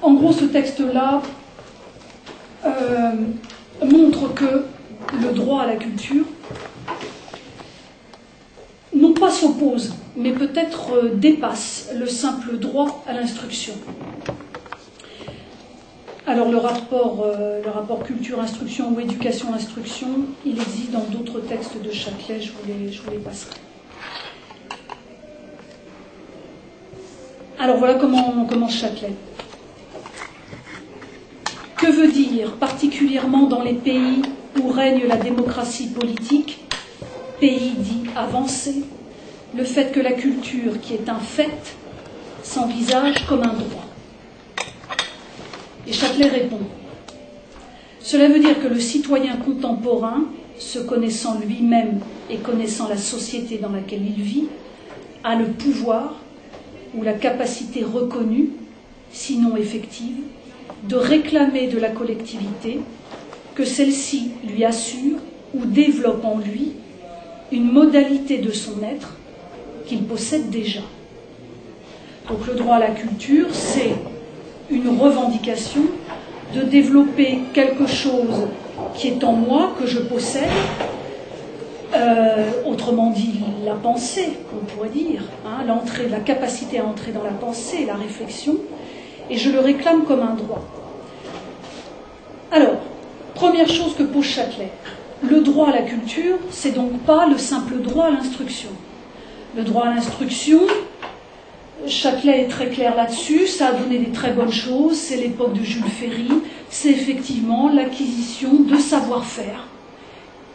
En gros, ce texte-là montre que le droit à la culture non pas s'oppose, mais peut-être dépasse le simple droit à l'instruction. Alors le rapport culture-instruction ou éducation-instruction, il existe dans d'autres textes de Châtelet, je vous les passerai. Alors voilà comment commence Châtelet. Que veut dire, particulièrement dans les pays où règne la démocratie politique, pays dits avancés, le fait que la culture, qui est un fait, s'envisage comme un droit? Et Châtelet répond: cela veut dire que le citoyen contemporain, se connaissant lui-même et connaissant la société dans laquelle il vit, a le pouvoir ou la capacité reconnue, sinon effective, de réclamer de la collectivité que celle-ci lui assure ou développe en lui une modalité de son être qu'il possède déjà. Donc le droit à la culture, c'est une revendication de développer quelque chose qui est en moi, que je possède, autrement dit la pensée, on pourrait dire, hein, la capacité à entrer dans la pensée, la réflexion, et je le réclame comme un droit. Alors, première chose que pose Châtelet, le droit à la culture, c'est donc pas le simple droit à l'instruction. Le droit à l'instruction, Châtelet est très clair là-dessus, ça a donné des très bonnes choses, c'est l'époque de Jules Ferry, c'est effectivement l'acquisition de savoir-faire,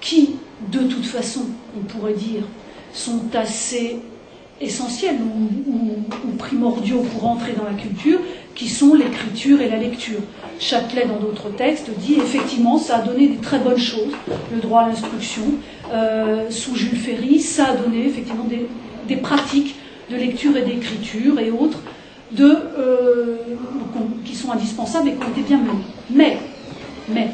qui, de toute façon, on pourrait dire, sont assez essentiels ou primordiaux pour entrer dans la culture, qui sont l'écriture et la lecture. Châtelet, dans d'autres textes, dit effectivement ça a donné des très bonnes choses, le droit à l'instruction. Sous Jules Ferry, ça a donné effectivement des pratiques de lecture et d'écriture et autres qui sont indispensables et qui ont été bien menées. Mais,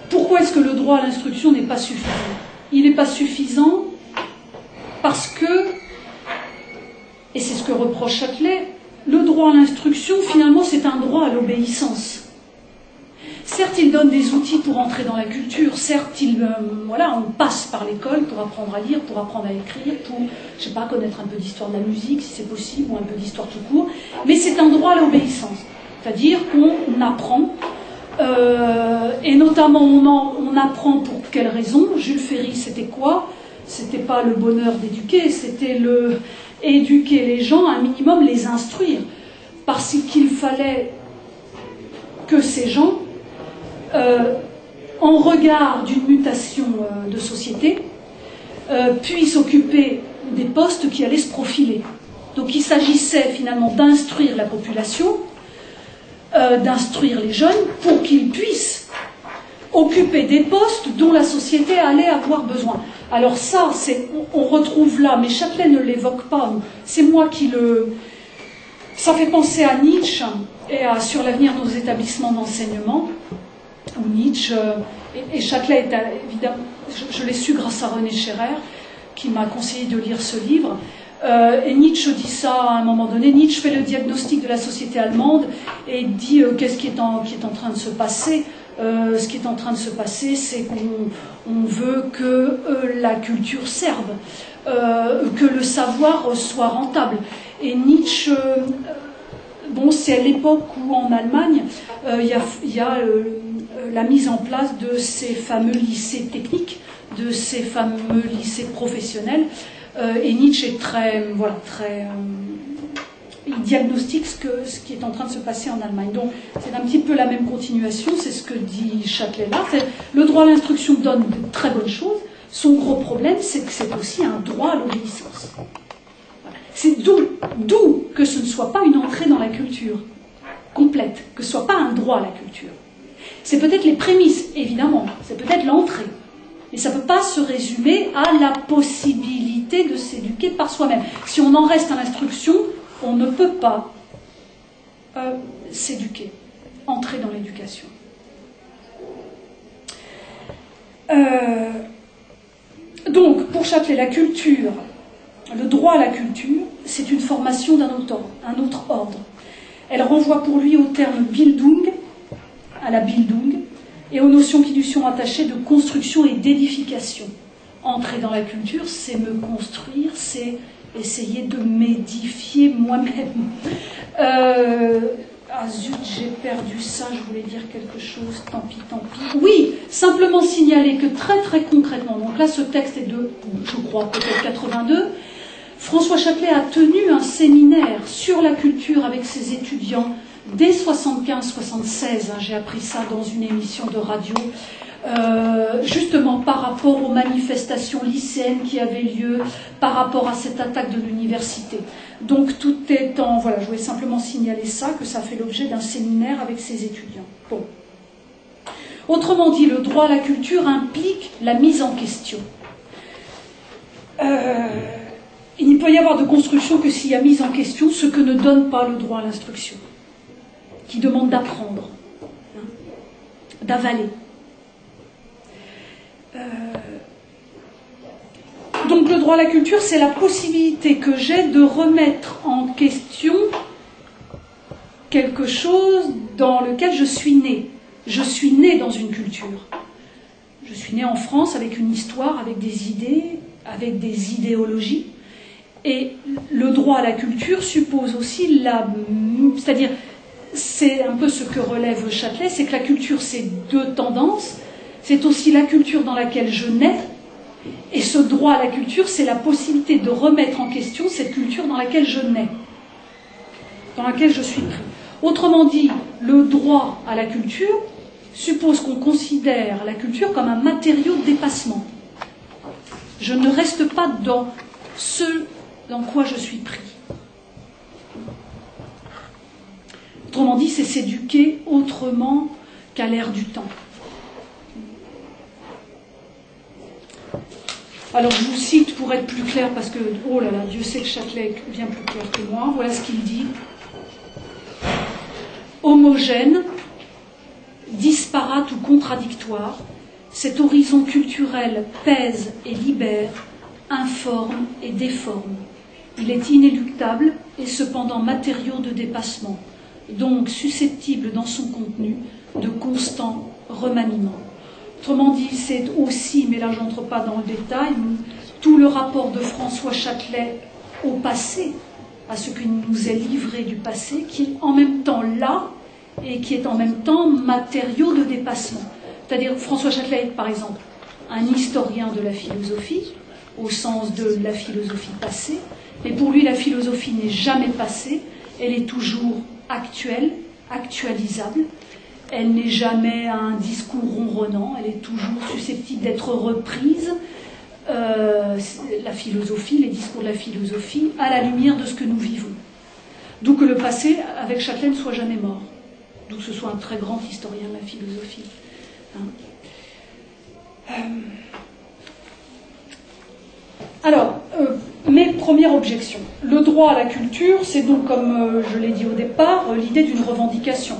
pourquoi est-ce que le droit à l'instruction n'est pas suffisant? Il n'est pas suffisant parce que, et c'est ce que reproche Châtelet, le droit à l'instruction, finalement, c'est un droit à l'obéissance. Certes, il donne des outils pour entrer dans la culture, certes, on passe par l'école pour apprendre à lire, pour apprendre à écrire, pour, je sais pas, connaître un peu d'histoire de la musique, si c'est possible, ou un peu d'histoire tout court, mais c'est un droit à l'obéissance. C'est-à-dire qu'on apprend, et notamment on apprend pour quelle raison? Jules Ferry, c'était quoi? C'était pas le bonheur d'éduquer, c'était éduquer les gens, un minimum les instruire, parce qu'il fallait que ces gens, en regard d'une mutation de société, puissent occuper des postes qui allaient se profiler. Donc il s'agissait finalement d'instruire la population, d'instruire les jeunes, pour qu'ils puissent occuper des postes dont la société allait avoir besoin. Alors ça, on retrouve là, mais Châtelet ne l'évoque pas, c'est moi qui le... Ça fait penser à Nietzsche et Sur l'avenir de nos établissements d'enseignement, où Nietzsche, et Châtelet est évidemment, je l'ai su grâce à René Scherrer, qui m'a conseillé de lire ce livre, et Nietzsche dit ça à un moment donné. Nietzsche fait le diagnostic de la société allemande et dit qu'est-ce qui est en train de se passer. Ce qui est en train de se passer, c'est qu'on veut que la culture serve, que le savoir soit rentable. Et Nietzsche, c'est à l'époque où en Allemagne, il y a la mise en place de ces fameux lycées techniques, de ces fameux lycées professionnels, et Nietzsche est il diagnostique ce qui est en train de se passer en Allemagne. Donc c'est un petit peu la même continuation, c'est ce que dit Châtelet là. Le droit à l'instruction donne de très bonnes choses, son gros problème c'est que c'est aussi un droit à l'obéissance. Voilà. C'est d'où que ce ne soit pas une entrée dans la culture complète, que ce ne soit pas un droit à la culture. C'est peut-être les prémices, évidemment, c'est peut-être l'entrée. Mais ça ne peut pas se résumer à la possibilité de s'éduquer par soi-même. Si on en reste à l'instruction, on ne peut pas s'éduquer, entrer dans l'éducation. Donc, pour Châtelet, la culture, le droit à la culture, c'est une formation d'un autre ordre. Elle renvoie pour lui au terme Bildung, à la Bildung, et aux notions qui lui sont attachées de construction et d'édification. Entrer dans la culture, c'est me construire, c'est essayer de m'édifier moi-même. Ah zut, j'ai perdu ça, je voulais dire quelque chose, tant pis, tant pis. Oui, simplement signaler que très très concrètement, donc là ce texte est de, je crois, peut-être 82, François Châtelet a tenu un séminaire sur la culture avec ses étudiants dès 75-76, j'ai appris ça dans une émission de radio, justement par rapport aux manifestations lycéennes qui avaient lieu, par rapport à cette attaque de l'université. Donc tout est en... Voilà, je voulais simplement signaler ça, que ça fait l'objet d'un séminaire avec ses étudiants. Bon. Autrement dit, le droit à la culture implique la mise en question. Il ne peut y avoir de construction que s'il y a mise en question ce que ne donne pas le droit à l'instruction, qui demande d'apprendre, d'avaler. Donc le droit à la culture, c'est la possibilité que j'ai de remettre en question quelque chose dans lequel je suis né. Je suis né dans une culture. Je suis né en France avec une histoire, avec des idées, avec des idéologies. Et le droit à la culture suppose aussi la... C'est-à-dire, c'est un peu ce que relève Châtelet, c'est que la culture, c'est deux tendances. C'est aussi la culture dans laquelle je nais, et ce droit à la culture, c'est la possibilité de remettre en question cette culture dans laquelle je nais, dans laquelle je suis pris. Autrement dit, le droit à la culture suppose qu'on considère la culture comme un matériau de dépassement. Je ne reste pas dans ce dans quoi je suis pris. Autrement dit, c'est s'éduquer autrement qu'à l'ère du temps. Alors je vous cite pour être plus clair, parce que, oh là là, Dieu sait que Châtelet est bien plus clair que moi. Voilà ce qu'il dit. Homogène, disparate ou contradictoire, cet horizon culturel pèse et libère, informe et déforme. Il est inéluctable et cependant matériau de dépassement, donc susceptible dans son contenu de constant remaniement. Autrement dit, c'est aussi, mais là je n'entre pas dans le détail, tout le rapport de François Châtelet au passé, à ce qui nous est livré du passé, qui est en même temps là et qui est en même temps matériau de dépassement. C'est-à-dire François Châtelet, par exemple, un historien de la philosophie, au sens de la philosophie passée, mais pour lui la philosophie n'est jamais passée, elle est toujours actuelle, actualisable. Elle n'est jamais un discours ronronnant, elle est toujours susceptible d'être reprise, la philosophie, les discours de la philosophie, à la lumière de ce que nous vivons. D'où que le passé, avec Châtelet, ne soit jamais mort. D'où que ce soit un très grand historien de la philosophie. Alors, mes premières objections. Le droit à la culture, c'est donc, comme je l'ai dit au départ, l'idée d'une revendication.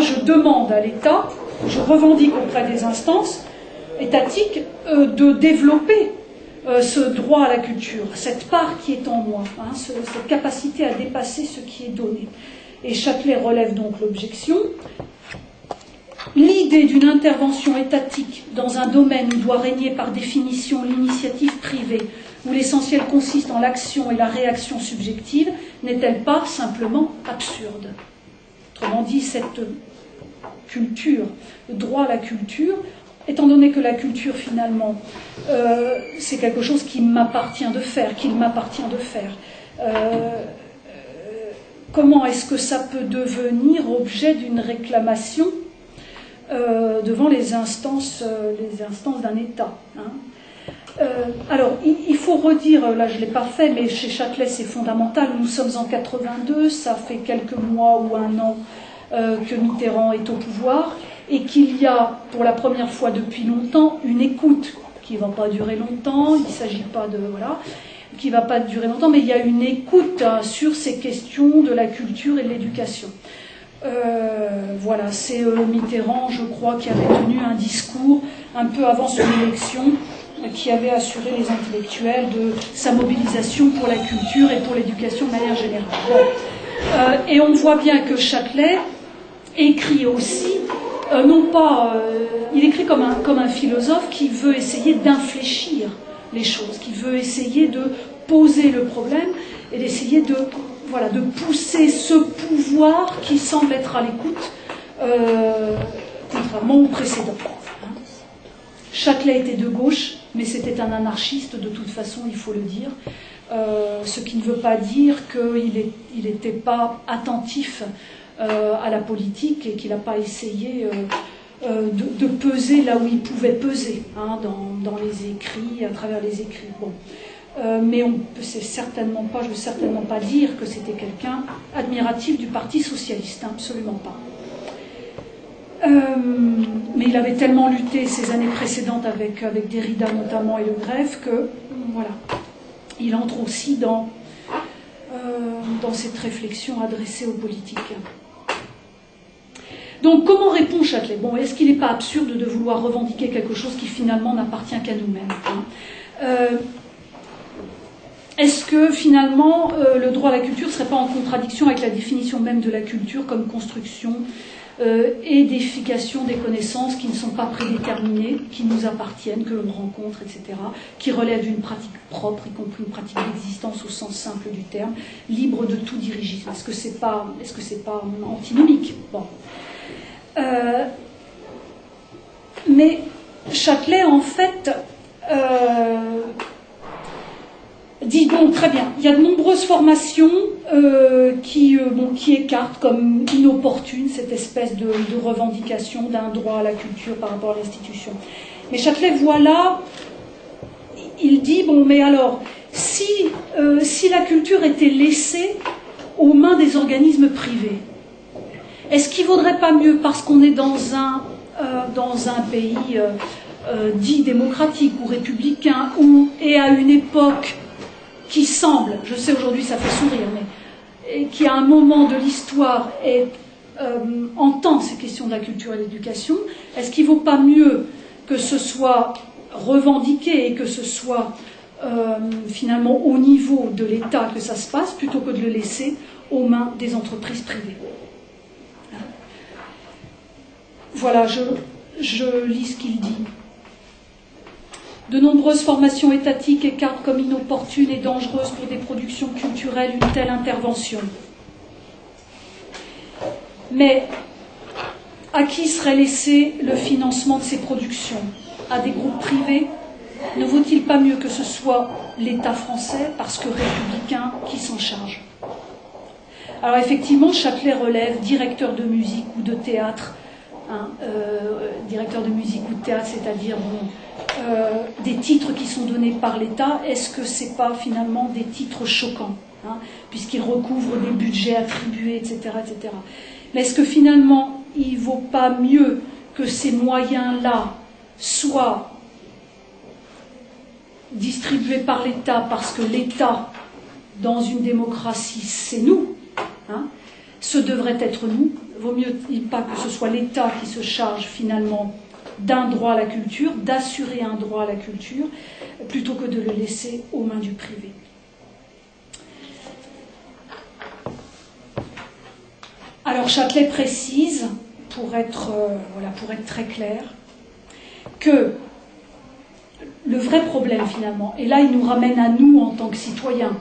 Je demande à l'État, je revendique auprès des instances étatiques de développer ce droit à la culture, cette part qui est en moi, cette capacité à dépasser ce qui est donné. Et Châtelet relève donc l'objection. L'idée d'une intervention étatique dans un domaine où doit régner par définition l'initiative privée, où l'essentiel consiste en l'action et la réaction subjective, n'est-elle pas simplement absurde ? Autrement dit, cette culture, le droit à la culture, étant donné que la culture, finalement, c'est quelque chose qui m'appartient de faire, qu'il m'appartient de faire, comment est-ce que ça peut devenir objet d'une réclamation devant les instances d'un État, alors, il faut redire, là je ne l'ai pas fait, mais chez Châtelet c'est fondamental, nous sommes en 82, ça fait quelques mois ou un an que Mitterrand est au pouvoir, et qu'il y a, pour la première fois depuis longtemps, une écoute qui ne va pas durer longtemps, il ne s'agit pas de... Voilà, qui ne va pas durer longtemps, mais il y a une écoute sur ces questions de la culture et de l'éducation. Voilà, c'est Mitterrand, je crois, qui avait tenu un discours un peu avant son élection, qui avait assuré les intellectuels de sa mobilisation pour la culture et pour l'éducation de manière générale. Bon. Et on voit bien que Châtelet écrit aussi, non pas, il écrit comme un philosophe qui veut essayer d'infléchir les choses, qui veut essayer de poser le problème et d'essayer de pousser ce pouvoir qui semble être à l'écoute, contrairement au précédent. Châtelet était de gauche, mais c'était un anarchiste de toute façon, il faut le dire. Ce qui ne veut pas dire qu'il n'était pas attentif à la politique et qu'il n'a pas essayé de peser là où il pouvait peser, hein, dans les écrits, à travers les écrits. Bon. Mais je ne veux certainement pas dire que c'était quelqu'un admiratif du Parti socialiste, hein, absolument pas. Mais il avait tellement lutté ces années précédentes avec Derrida notamment et Le Greffe que voilà, il entre aussi dans cette réflexion adressée aux politiques. Donc comment répond Châtelet? Bon, est-ce qu'il n'est pas absurde de vouloir revendiquer quelque chose qui finalement n'appartient qu'à nous-mêmes, hein? Est-ce que finalement le droit à la culture ne serait pas en contradiction avec la définition même de la culture comme construction et d'édification des connaissances qui ne sont pas prédéterminées, qui nous appartiennent, que l'on rencontre, etc., qui relèvent d'une pratique propre, y compris une pratique d'existence au sens simple du terme, libre de tout dirigisme? Est-ce que c'est pas antinomique? Bon. Mais Châtelet, en fait, dit bon, très bien, il y a de nombreuses formations qui écartent comme inopportune cette espèce de revendication d'un droit à la culture par rapport à l'institution. Mais Châtelet, voilà, il dit, bon, mais alors, si la culture était laissée aux mains des organismes privés, est-ce qu'il ne vaudrait pas mieux, parce qu'on est dans un pays dit démocratique ou républicain, et à une époque qui semble, je sais aujourd'hui ça fait sourire, mais qui à un moment de l'histoire entend ces questions de la culture et de l'éducation, est-ce qu'il ne vaut pas mieux que ce soit revendiqué et que ce soit finalement au niveau de l'État que ça se passe, plutôt que de le laisser aux mains des entreprises privées? Voilà, je lis ce qu'il dit. De nombreuses formations étatiques écartent comme inopportune et dangereuse pour des productions culturelles une telle intervention. Mais à qui serait laissé le financement de ces productions? À des groupes privés? Ne vaut-il pas mieux que ce soit l'État français, parce que républicain, qui s'en charge? Alors effectivement, Châtelet relève directeur de musique ou de théâtre, directeur de musique ou de théâtre, c'est-à-dire des titres qui sont donnés par l'État. Est-ce que ce n'est pas finalement des titres choquants, hein, puisqu'ils recouvrent des budgets attribués, etc., etc. Mais est-ce que finalement il ne vaut pas mieux que ces moyens-là soient distribués par l'État, parce que l'État, dans une démocratie, c'est nous, hein, ce devrait être nous? Vaut mieux pas que ce soit l'État qui se charge finalement d'un droit à la culture, d'assurer un droit à la culture, plutôt que de le laisser aux mains du privé. Alors Châtelet précise, pour être très clair, que le vrai problème finalement, et là il nous ramène à nous en tant que citoyens,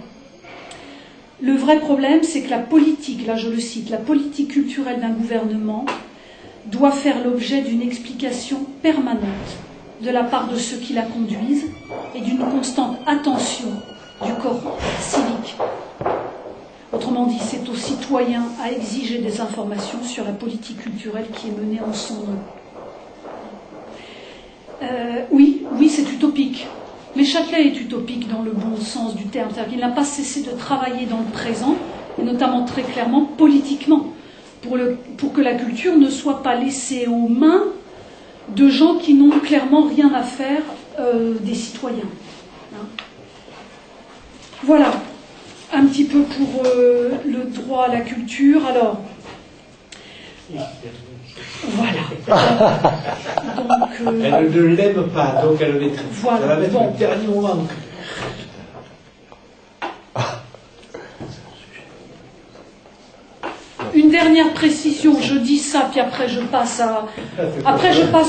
le vrai problème, c'est que la politique, là je le cite, la politique culturelle d'un gouvernement doit faire l'objet d'une explication permanente de la part de ceux qui la conduisent et d'une constante attention du corps civique. Autrement dit, c'est aux citoyens à exiger des informations sur la politique culturelle qui est menée en son nom. Oui, c'est utopique. Mais Châtelet est utopique dans le bon sens du terme, c'est-à-dire qu'il n'a pas cessé de travailler dans le présent, et notamment très clairement politiquement, pour que la culture ne soit pas laissée aux mains de gens qui n'ont clairement rien à faire des citoyens. Hein. Voilà, un petit peu pour le droit à la culture. Alors, voilà. Donc, elle ne l'aime pas, donc elle va voilà, mettre bon. le dernier moment. dernière précision, je dis ça, puis après je passe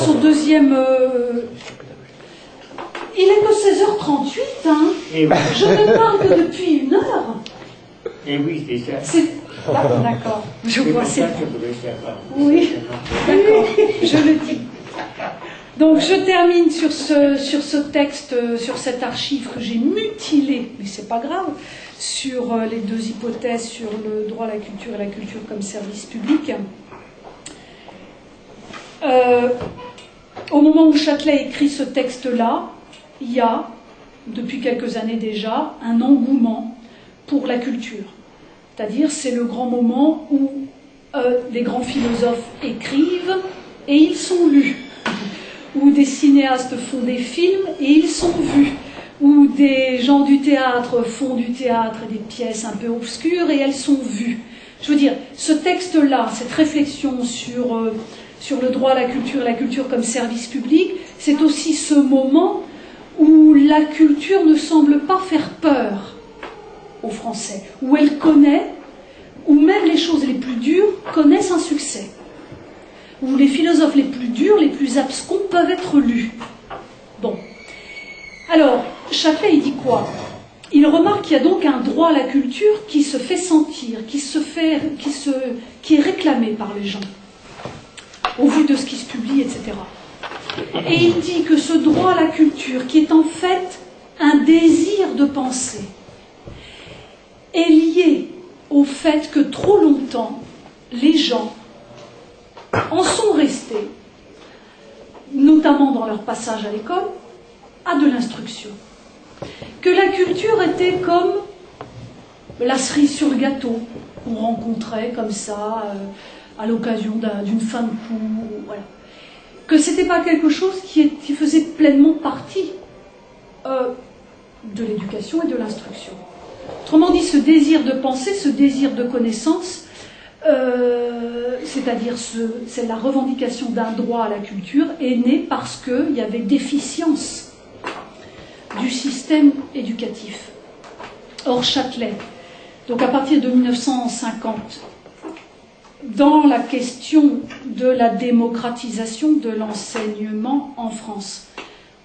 au deuxième... Il est que 16h38, hein. Et oui. Je ne parle que depuis 1 heure. Et oui, c'est ça. Ah, d'accord, je vois, c'est... ça que je voulais faire. Oui, d'accord, je le dis. Donc je termine sur ce texte, sur cette archive que j'ai mutilée, mais c'est pas grave, sur les 2 hypothèses, sur le droit à la culture et la culture comme service public. Au moment où Châtelet écrit ce texte-là, il y a, depuis quelques années déjà, un engouement pour la culture. C'est-à-dire, c'est le grand moment où les grands philosophes écrivent et ils sont lus, où des cinéastes font des films et ils sont vus, où des gens du théâtre font du théâtre et des pièces un peu obscures et elles sont vues. Je veux dire, ce texte-là, cette réflexion sur le droit à la culture comme service public, c'est aussi ce moment où la culture ne semble pas faire peur aux Français, où elle connaît, où même les choses les plus dures connaissent un succès, où les philosophes les plus durs, les plus abscons peuvent être lus. Bon. Alors, Châtelet, il dit quoi? Il remarque qu'il y a donc un droit à la culture qui se fait sentir, qui est réclamé par les gens, au vu de ce qui se publie, etc. Et il dit que ce droit à la culture, qui est en fait un désir de penser, est lié au fait que trop longtemps, les gens en sont restés, notamment dans leur passage à l'école, à de l'instruction. Que la culture était comme la cerise sur le gâteau qu'on rencontrait comme ça à l'occasion d'une fin de cours, voilà. Que ce n'était pas quelque chose qui faisait pleinement partie de l'éducation et de l'instruction. Autrement dit, ce désir de penser, ce désir de connaissance, c'est-à-dire c'est la revendication d'un droit à la culture, est né parce qu'il y avait déficience du système éducatif. Or, Châtelet, donc à partir de 1950, dans la question de la démocratisation de l'enseignement en France,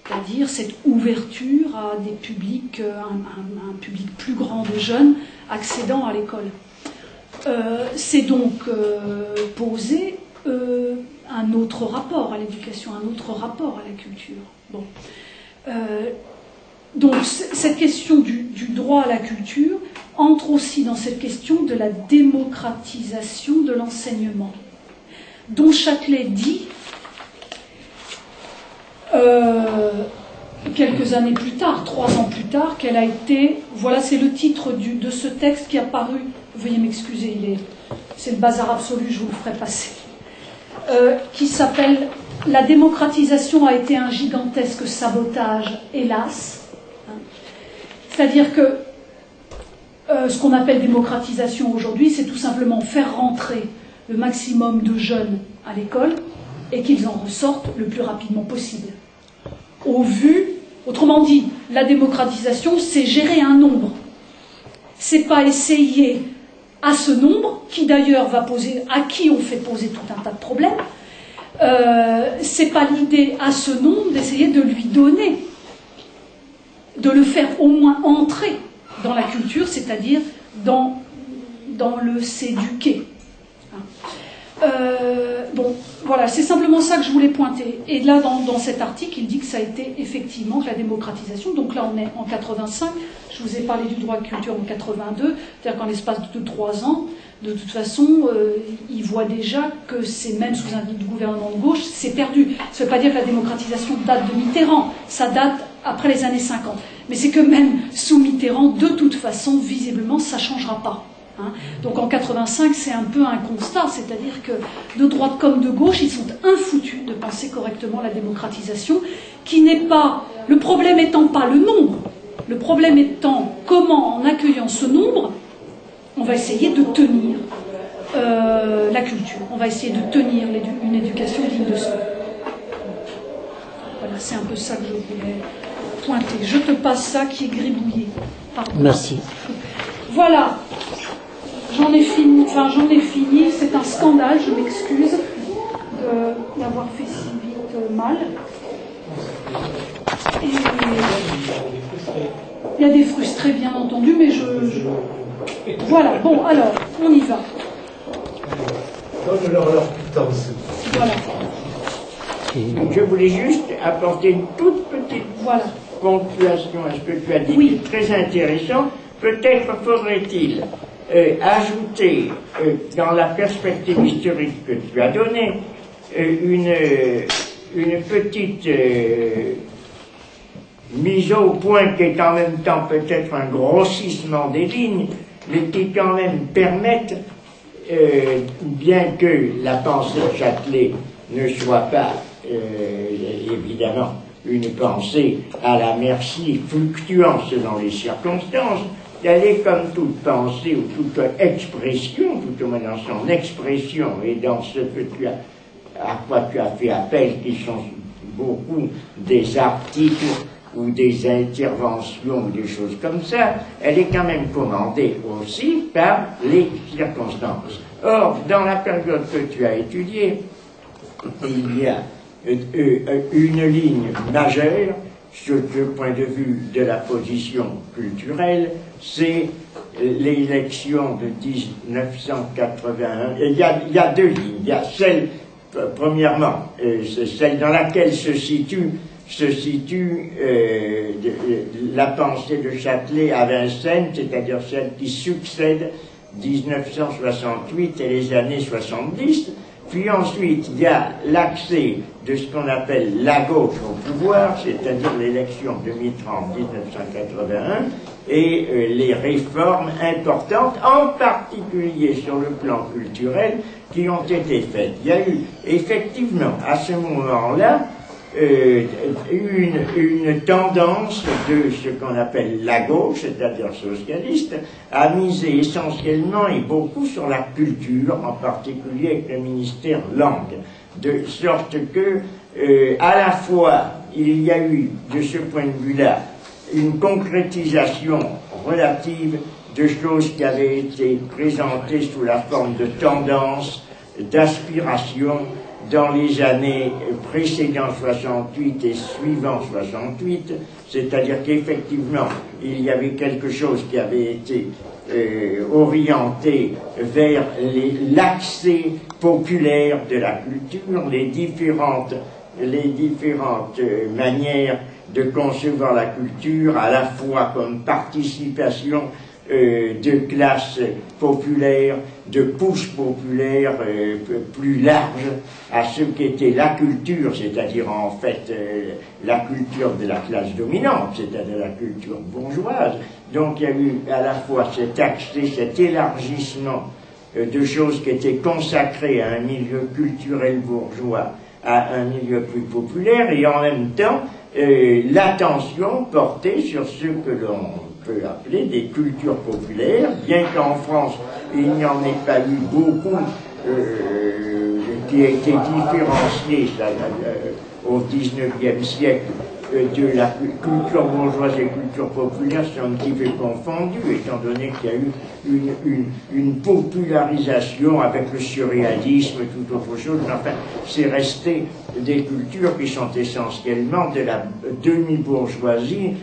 c'est-à-dire cette ouverture à des publics, un public plus grand de jeunes accédant à l'école. C'est donc posé un autre rapport à l'éducation, un autre rapport à la culture. Bon. Donc cette question du droit à la culture entre aussi dans cette question de la démocratisation de l'enseignement, dont Châtelet dit, quelques années plus tard, 3 ans plus tard, qu'elle a été, voilà, c'est le titre de ce texte qui a paru, veuillez m'excuser, c'est le bazar absolu, je vous le ferai passer, qui s'appelle « La démocratisation a été un gigantesque sabotage, hélas ». C'est-à-dire que ce qu'on appelle démocratisation aujourd'hui, c'est tout simplement faire rentrer le maximum de jeunes à l'école et qu'ils en ressortent le plus rapidement possible. Au vu, autrement dit, la démocratisation, c'est gérer un nombre. C'est pas essayer à ce nombre, qui d'ailleurs va poser, à qui on fait poser tout un tas de problèmes, c'est pas l'idée à ce nombre d'essayer de lui donner, de le faire au moins entrer dans la culture, c'est-à-dire dans le s'éduquer. Bon, voilà, c'est simplement ça que je voulais pointer. Et là, dans cet article, il dit que ça a été effectivement la démocratisation. Donc là, on est en 85. Je vous ai parlé du droit de culture en 82. C'est-à-dire qu'en l'espace de 3 ans, de toute façon, il voit déjà que c'est même sous un gouvernement de gauche, c'est perdu. Ça ne veut pas dire que la démocratisation date de Mitterrand. Ça date après les années 50. Mais c'est que même sous Mitterrand, de toute façon, visiblement, ça ne changera pas. Donc en 85, c'est un peu un constat, c'est-à-dire que de droite comme de gauche, ils sont infoutus de penser correctement la démocratisation, qui n'est pas, le problème étant pas le nombre, le problème étant comment, en accueillant ce nombre, on va essayer de tenir la culture, on va essayer de tenir une éducation digne de ce nom. Voilà, c'est un peu ça que je voulais pointer. Je te passe ça qui est gribouillé. Pardon. Merci. Voilà. j'en ai fini, c'est un scandale, je m'excuse d'avoir fait si vite mal. Et il y a des frustrés, bien entendu, mais voilà, bon, alors, on y va. Donne-leur leur pitance. Voilà. Je voulais juste apporter une toute petite ponctuation à ce que tu as dit, oui. Très intéressant. Peut-être faudrait-il ajouter, dans la perspective historique que tu as donnée, une petite mise au point qui est en même temps peut-être un grossissement des lignes, mais qui quand même permettent, bien que la pensée de Châtelet ne soit pas évidemment une pensée à la merci, fluctuant selon les circonstances, elle est comme toute pensée ou toute expression, tout au moins dans son expression et dans ce que à quoi tu as fait appel, qui sont beaucoup des articles ou des interventions ou des choses comme ça, elle est quand même commandée aussi par les circonstances. Or, dans la période que tu as étudiée, il y a une ligne majeure sur le point de vue de la position culturelle, c'est l'élection de 1981. Il y a deux lignes. Il y a celle, premièrement, c'est celle dans laquelle se situe la pensée de Châtelet à Vincennes, c'est-à-dire celle qui succède 1968 et les années 70. Puis ensuite, il y a l'accès de ce qu'on appelle la gauche au pouvoir, c'est-à-dire l'élection de Mitterrand en 1981, et les réformes importantes, en particulier sur le plan culturel, qui ont été faites. Il y a eu effectivement, à ce moment-là, une tendance de ce qu'on appelle la gauche, c'est-à-dire socialiste, à miser essentiellement et beaucoup sur la culture, en particulier avec le ministère langue, de sorte que, à la fois, il y a eu, de ce point de vue-là, une concrétisation relative de choses qui avaient été présentées sous la forme de tendances, d'aspirations, dans les années précédant 68 et suivant 68, c'est-à-dire qu'effectivement, il y avait quelque chose qui avait été orienté vers l'accès populaire de la culture, les différentes manières de concevoir la culture, à la fois comme participation de classes populaires, de couches populaires plus larges à ce qu'était la culture, c'est-à-dire en fait la culture de la classe dominante, c'est-à-dire la culture bourgeoise. Donc il y a eu à la fois cet accès, cet élargissement de choses qui étaient consacrées à un milieu culturel bourgeois, à un milieu plus populaire, et en même temps l'attention portée sur ce que l'on peut appeler des cultures populaires, bien qu'en France il n'y en ait pas eu beaucoup qui aient été différenciés au XIXe siècle de la culture bourgeoise et culture populaire sont un petit peu confondus, étant donné qu'il y a eu une popularisation avec le surréalisme et toute autre chose. Enfin, c'est resté des cultures qui sont essentiellement de la demi-bourgeoisie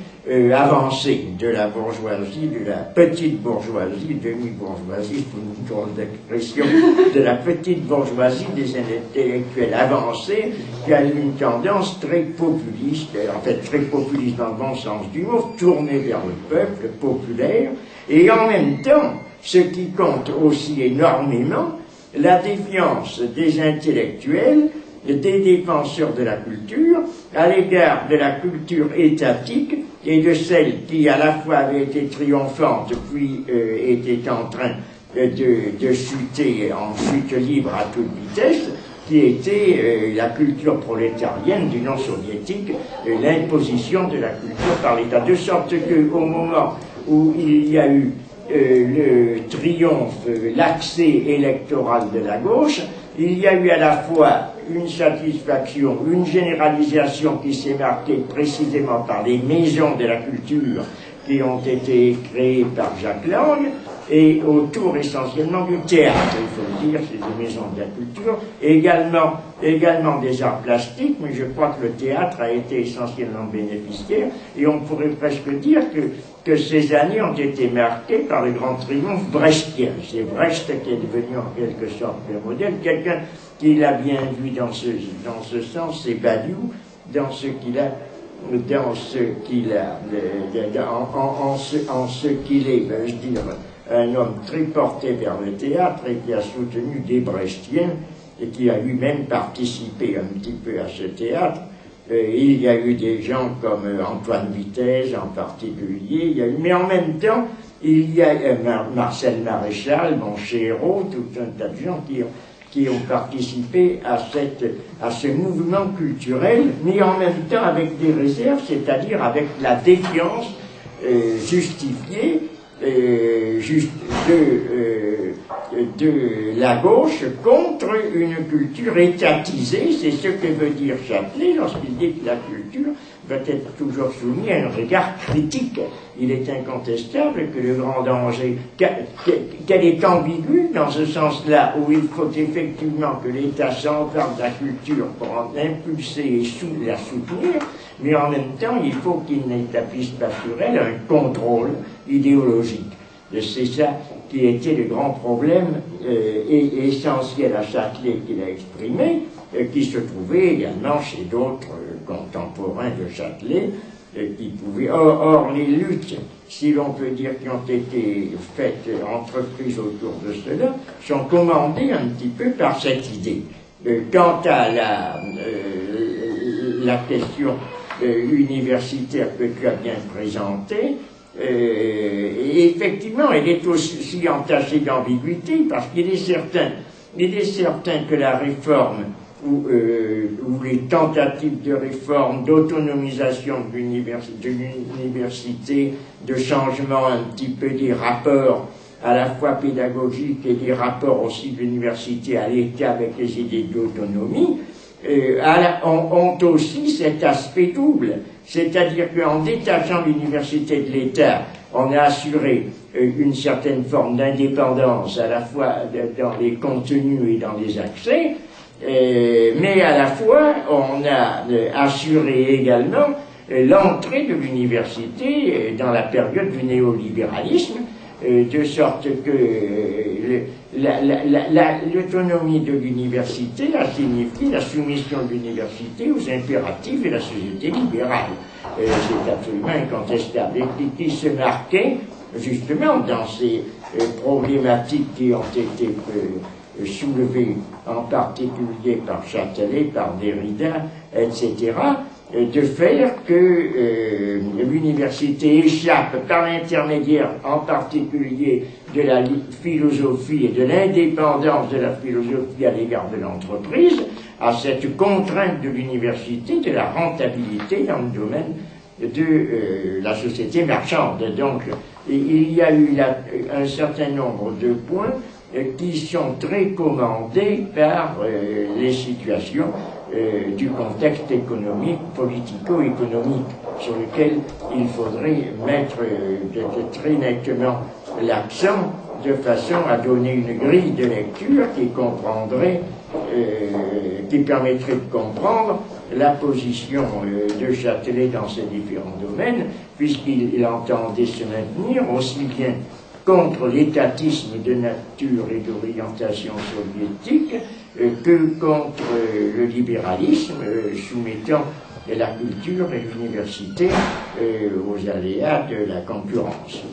avancée, de la bourgeoisie, de la petite bourgeoisie, demi-bourgeoisie, c'est une drôle d'expression, de la petite bourgeoisie des intellectuels avancés, qui a eu une tendance très populiste, en fait très populiste dans le bon sens du mot, tournée vers le peuple, populaire, et en même temps, ce qui compte aussi énormément, la défiance des intellectuels, des défenseurs de la culture, à l'égard de la culture étatique et de celle qui à la fois avait été triomphante puis était en train de chuter en chute libre à toute vitesse, qui était la culture prolétarienne du non-soviétique, l'imposition de la culture par l'État. De sorte qu'au moment où il y a eu le triomphe, l'accès électoral de la gauche, il y a eu à la fois une satisfaction, une généralisation qui s'est marquée précisément par les maisons de la culture qui ont été créées par Jacques Lang, et autour essentiellement du théâtre, il faut le dire, c'est des maisons de la culture, également des arts plastiques, mais je crois que le théâtre a été essentiellement bénéficiaire, et on pourrait presque dire que ces années ont été marquées par le grand triomphe brechtien. C'est Brecht qui est devenu en quelque sorte le modèle. Quelqu'un qui l'a bien vu dans ce sens, c'est Badiou, en ce qu'il est, je dire, un homme très porté vers le théâtre et qui a soutenu des Brechtiens et qui a lui-même participé un petit peu à ce théâtre. Il y a eu des gens comme Antoine Vitesse en particulier, mais en même temps, il y a Marcel Maréchal, Chéreau, tout un tas de gens qui ont participé à ce mouvement culturel, mais en même temps avec des réserves, c'est-à-dire avec la défiance justifiée de la gauche contre une culture étatisée. C'est ce que veut dire Châtelet lorsqu'il dit que la culture va être toujours soumise à un regard critique. Il est incontestable que le grand danger, qu'elle est ambiguë dans ce sens-là, où il faut effectivement que l'État s'empare de la culture pour en impulser et la soutenir, mais en même temps, il faut qu'il n'établisse pas sur elle un contrôle idéologique. C'est ça qui était le grand problème essentiel à Châtelet qu'il a exprimé, qui se trouvait également chez d'autres contemporains de Châtelet, qui pouvaient... Or, les luttes, si l'on peut dire, qui ont été faites, entreprises autour de cela, sont commandées un petit peu par cette idée. Quant à la question universitaire que tu as bien présentée, et effectivement, elle est aussi entachée d'ambiguïté, parce qu'il est certain que la réforme ou les tentatives de réforme, d'autonomisation de l'université, de changement un petit peu des rapports à la fois pédagogiques et des rapports aussi de l'université à l'État avec les idées d'autonomie, ont aussi cet aspect double. C'est-à-dire qu'en détachant l'université de l'État, on a assuré une certaine forme d'indépendance à la fois dans les contenus et dans les accès, mais à la fois on a assuré également l'entrée de l'université dans la période du néolibéralisme, de sorte que l'autonomie de l'université a signifié la soumission de l'université aux impératifs de la société libérale. C'est absolument incontestable. Et qui se marquait justement dans ces problématiques qui ont été soulevées en particulier par Châtelet, par Derrida, etc., de faire que l'université échappe par l'intermédiaire en particulier de la philosophie et de l'indépendance de la philosophie à l'égard de l'entreprise à cette contrainte de l'université de la rentabilité dans le domaine de la société marchande. Donc il y a eu un certain nombre de points qui sont très commandés par les situations du contexte économique, politico-économique, sur lequel il faudrait mettre très nettement l'accent de façon à donner une grille de lecture qui permettrait de comprendre la position de Châtelet dans ces différents domaines, puisqu'il entendait se maintenir aussi bien contre l'étatisme de nature et d'orientation soviétique que contre le libéralisme soumettant la culture et l'université aux aléas de la concurrence.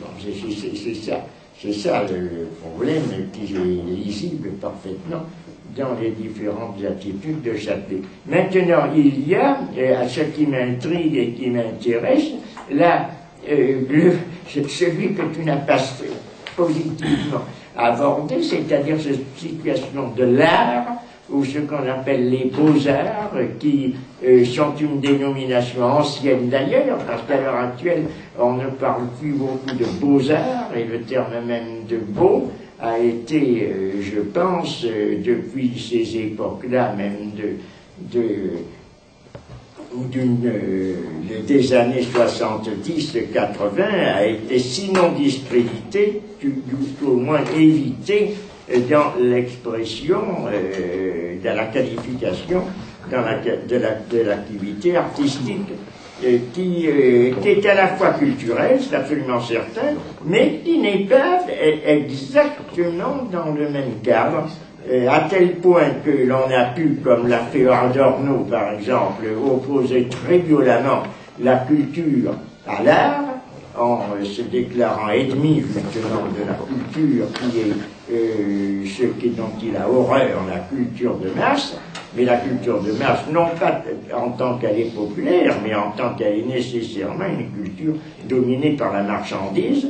C'est ça le problème qui est lisible parfaitement dans les différentes attitudes de Châtelet. Maintenant, il y a, à ce qui m'intrigue et qui m'intéresse, là, celui que tu n'as pas positivement abordé, c'est-à-dire cette situation de l'art, ou ce qu'on appelle les beaux-arts, qui sont une dénomination ancienne d'ailleurs, parce qu'à l'heure actuelle, on ne parle plus beaucoup de beaux-arts, et le terme même de beau a été, je pense, depuis ces époques-là, même des années 70-80 a été sinon discrédité, tout au moins évité dans l'expression, dans la qualification de l'activité artistique, qui est à la fois culturelle, c'est absolument certain, mais qui n'est pas exactement dans le même cadre, à tel point que l'on a pu, comme l'a fait Adorno par exemple, opposer très violemment la culture à l'art, en se déclarant ennemi justement de la culture qui est ce dont il a horreur, la culture de masse, mais la culture de masse, non pas en tant qu'elle est populaire, mais en tant qu'elle est nécessairement une culture dominée par la marchandise,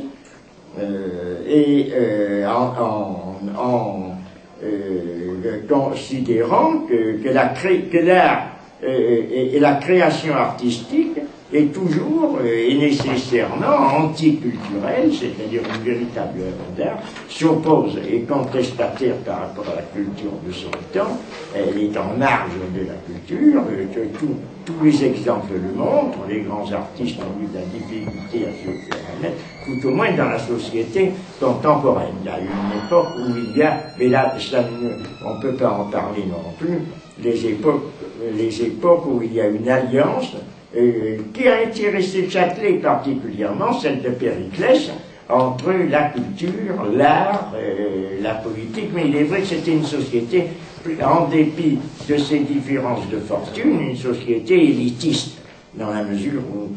considérant que l'art et la création artistique est toujours et nécessairement anticulturelle, c'est-à-dire une véritable œuvre d'art, s'oppose et contestataire par rapport à la culture de son temps, elle est en marge de la culture, tous les exemples le montrent, les grands artistes ont eu de la difficulté à se faire connaître, tout au moins dans la société contemporaine. Il y a une époque où il y a, mais là, on ne peut pas en parler non plus, les époques où il y a une alliance qui a intéressé Châtelet particulièrement, celle de Périclès, entre la culture, l'art, la politique, mais il est vrai que c'était une société, en dépit de ses différences de fortune, une société élitiste, dans la mesure où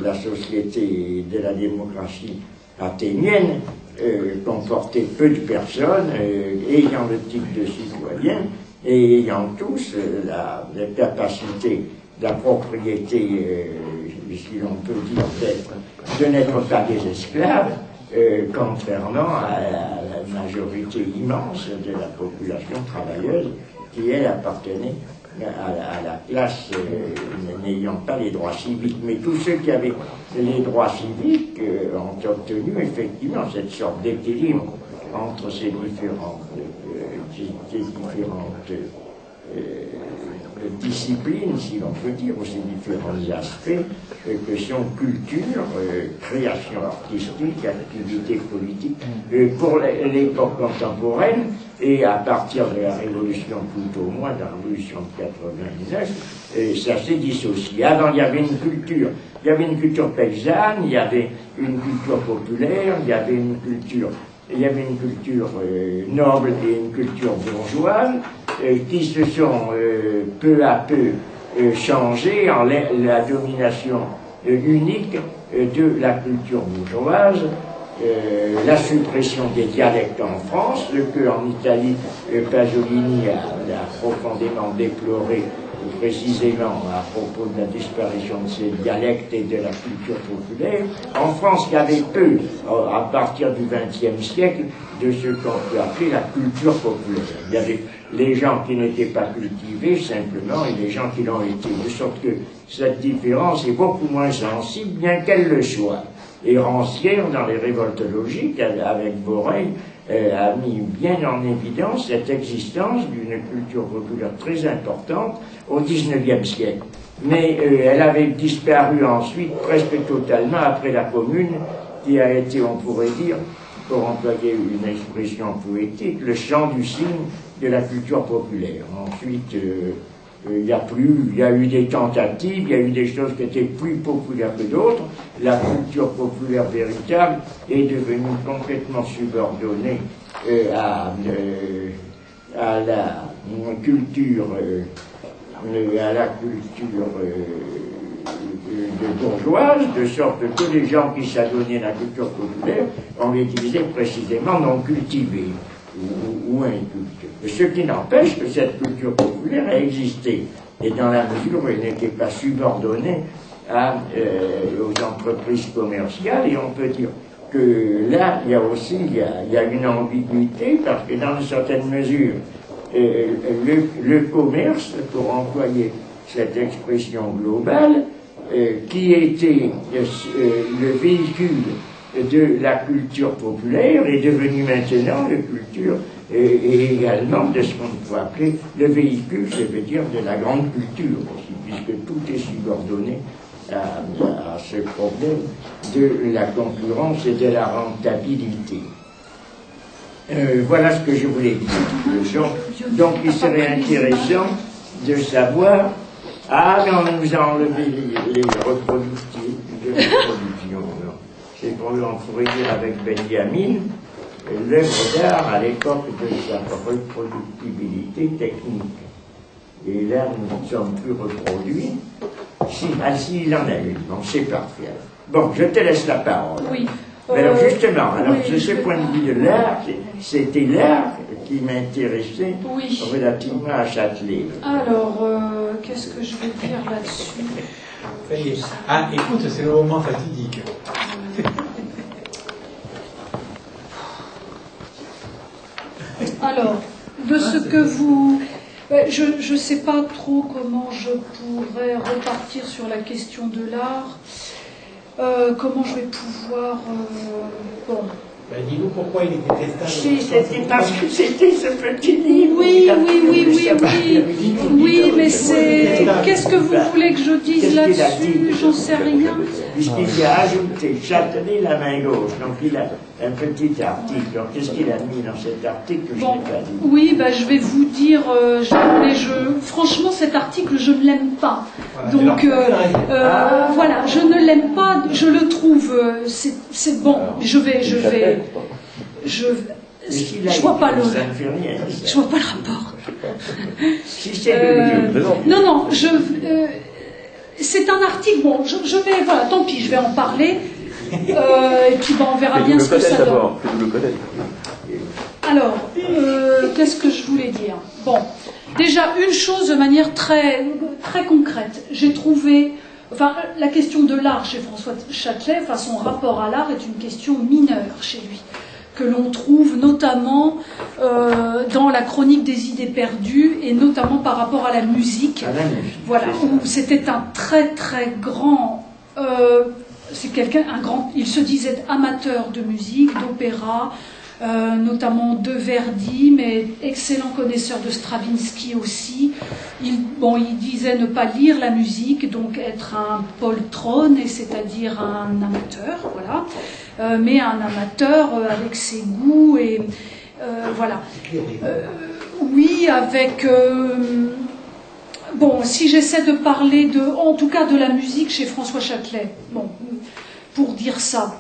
la société de la démocratie athénienne comportait peu de personnes ayant le type de citoyen et ayant tous la capacité, la propriété, si l'on peut dire, de n'être pas des esclaves, contrairement à la majorité immense de la population travailleuse qui, elle, appartenait à la classe n'ayant pas les droits civiques. Mais tous ceux qui avaient les droits civiques ont obtenu effectivement cette sorte d'équilibre entre ces différentes disciplines, si l'on peut dire, ou ces différents aspects que sont culture, création artistique, activité politique. Pour l'époque contemporaine, et à partir de la Révolution, tout au moins, de la Révolution de 89, ça s'est dissocié. Avant, il y avait une culture paysanne, il y avait une culture populaire, il y avait une culture noble et une culture bourgeoise qui se sont peu à peu changées en la domination unique de la culture bourgeoise, la suppression des dialectes en France, ce que en Italie Pasolini a profondément déploré précisément à propos de la disparition de ces dialectes et de la culture populaire. En France, il y avait peu, à partir du XXe siècle, de ce qu'on peut appeler la culture populaire. Il y avait les gens qui n'étaient pas cultivés, simplement, et les gens qui l'ont été. De sorte que cette différence est beaucoup moins sensible, bien qu'elle le soit. Et Rancière, dans les révoltes logiques, avec Borel, a mis bien en évidence cette existence d'une culture populaire très importante au XIXe siècle. Mais elle avait disparu ensuite presque totalement après la Commune, qui a été, on pourrait dire, pour employer une expression poétique, le chant du cygne de la culture populaire. Ensuite, il y a eu des tentatives, il y a eu des choses qui étaient plus populaires que d'autres. La culture populaire véritable est devenue complètement subordonnée à la culture bourgeoise, de sorte que les gens qui s'adonnaient à la culture populaire, on les disait précisément non cultivés ou incultes. Ce qui n'empêche que cette culture populaire a existé, et dans la mesure où elle n'était pas subordonnée aux entreprises commerciales, et on peut dire que là, il y a une ambiguïté, parce que dans une certaine mesure, le commerce, pour employer cette expression globale, qui était le véhicule de la culture populaire, est devenu maintenant le culture et également de ce qu'on peut appeler le véhicule, je veux dire, de la grande culture, si puisque tout est subordonné à ce problème de la concurrence et de la rentabilité. Voilà ce que je voulais dire. Donc il serait intéressant de savoir. Ah, mais on nous a enlevé les reproductions. C'est qu'on pourrait dire avec Benjamin, l'œuvre d'art à l'époque de sa reproductibilité technique. Et là, nous ne sommes plus reproduits. Si, il en a une, bon, c'est parfait. Bon, je te laisse la parole. Oui. Alors justement, alors, oui, de ce point de vue de l'art, c'était l'art qui m'intéressait relativement à Châtelet. Alors, qu'est-ce que je vais dire là-dessus? Ça y est. Ah, écoute, c'est le moment fatidique. Alors, de ce que vous... Je ne sais pas trop comment je pourrais repartir sur la question de l'art. Comment je vais pouvoir... bon. Ben, dis-nous pourquoi il était détestable. C'était parce que c'était ce petit livre. Oui, mais c'est... Qu'est-ce que vous voulez que je dise là-dessus? J'en sais rien. Puisqu'il a ajouté Châtelet la main gauche, donc il a un petit article. Alors qu'est-ce qu'il a mis dans cet article que je n'ai pas dit? Oui, ben, je vais vous dire, franchement cet article je ne l'aime pas. Donc voilà, je ne l'aime pas, je le trouve, c'est bon, je vois pas le rapport. Non, c'est un article, bon, je vais, voilà, tant pis, je vais en parler, et puis on verra bien ce que ça donne. Alors, qu'est-ce que je voulais dire? Bon, déjà, une chose de manière très, très concrète, j'ai trouvé, enfin, la question de l'art chez François Châtelet, enfin, son rapport à l'art est une question mineure chez lui, que l'on trouve notamment dans la chronique des idées perdues, et notamment par rapport à la musique. Voilà, où c'était un très très grand... il se disait amateur de musique, d'opéra, notamment de Verdi, mais excellent connaisseur de Stravinsky aussi. Il disait ne pas lire la musique, donc être un poltrone, c'est-à-dire un amateur, voilà, mais un amateur avec ses goûts et voilà. Oui, avec bon, si j'essaie de parler en tout cas de la musique chez François Châtelet, bon, pour dire ça.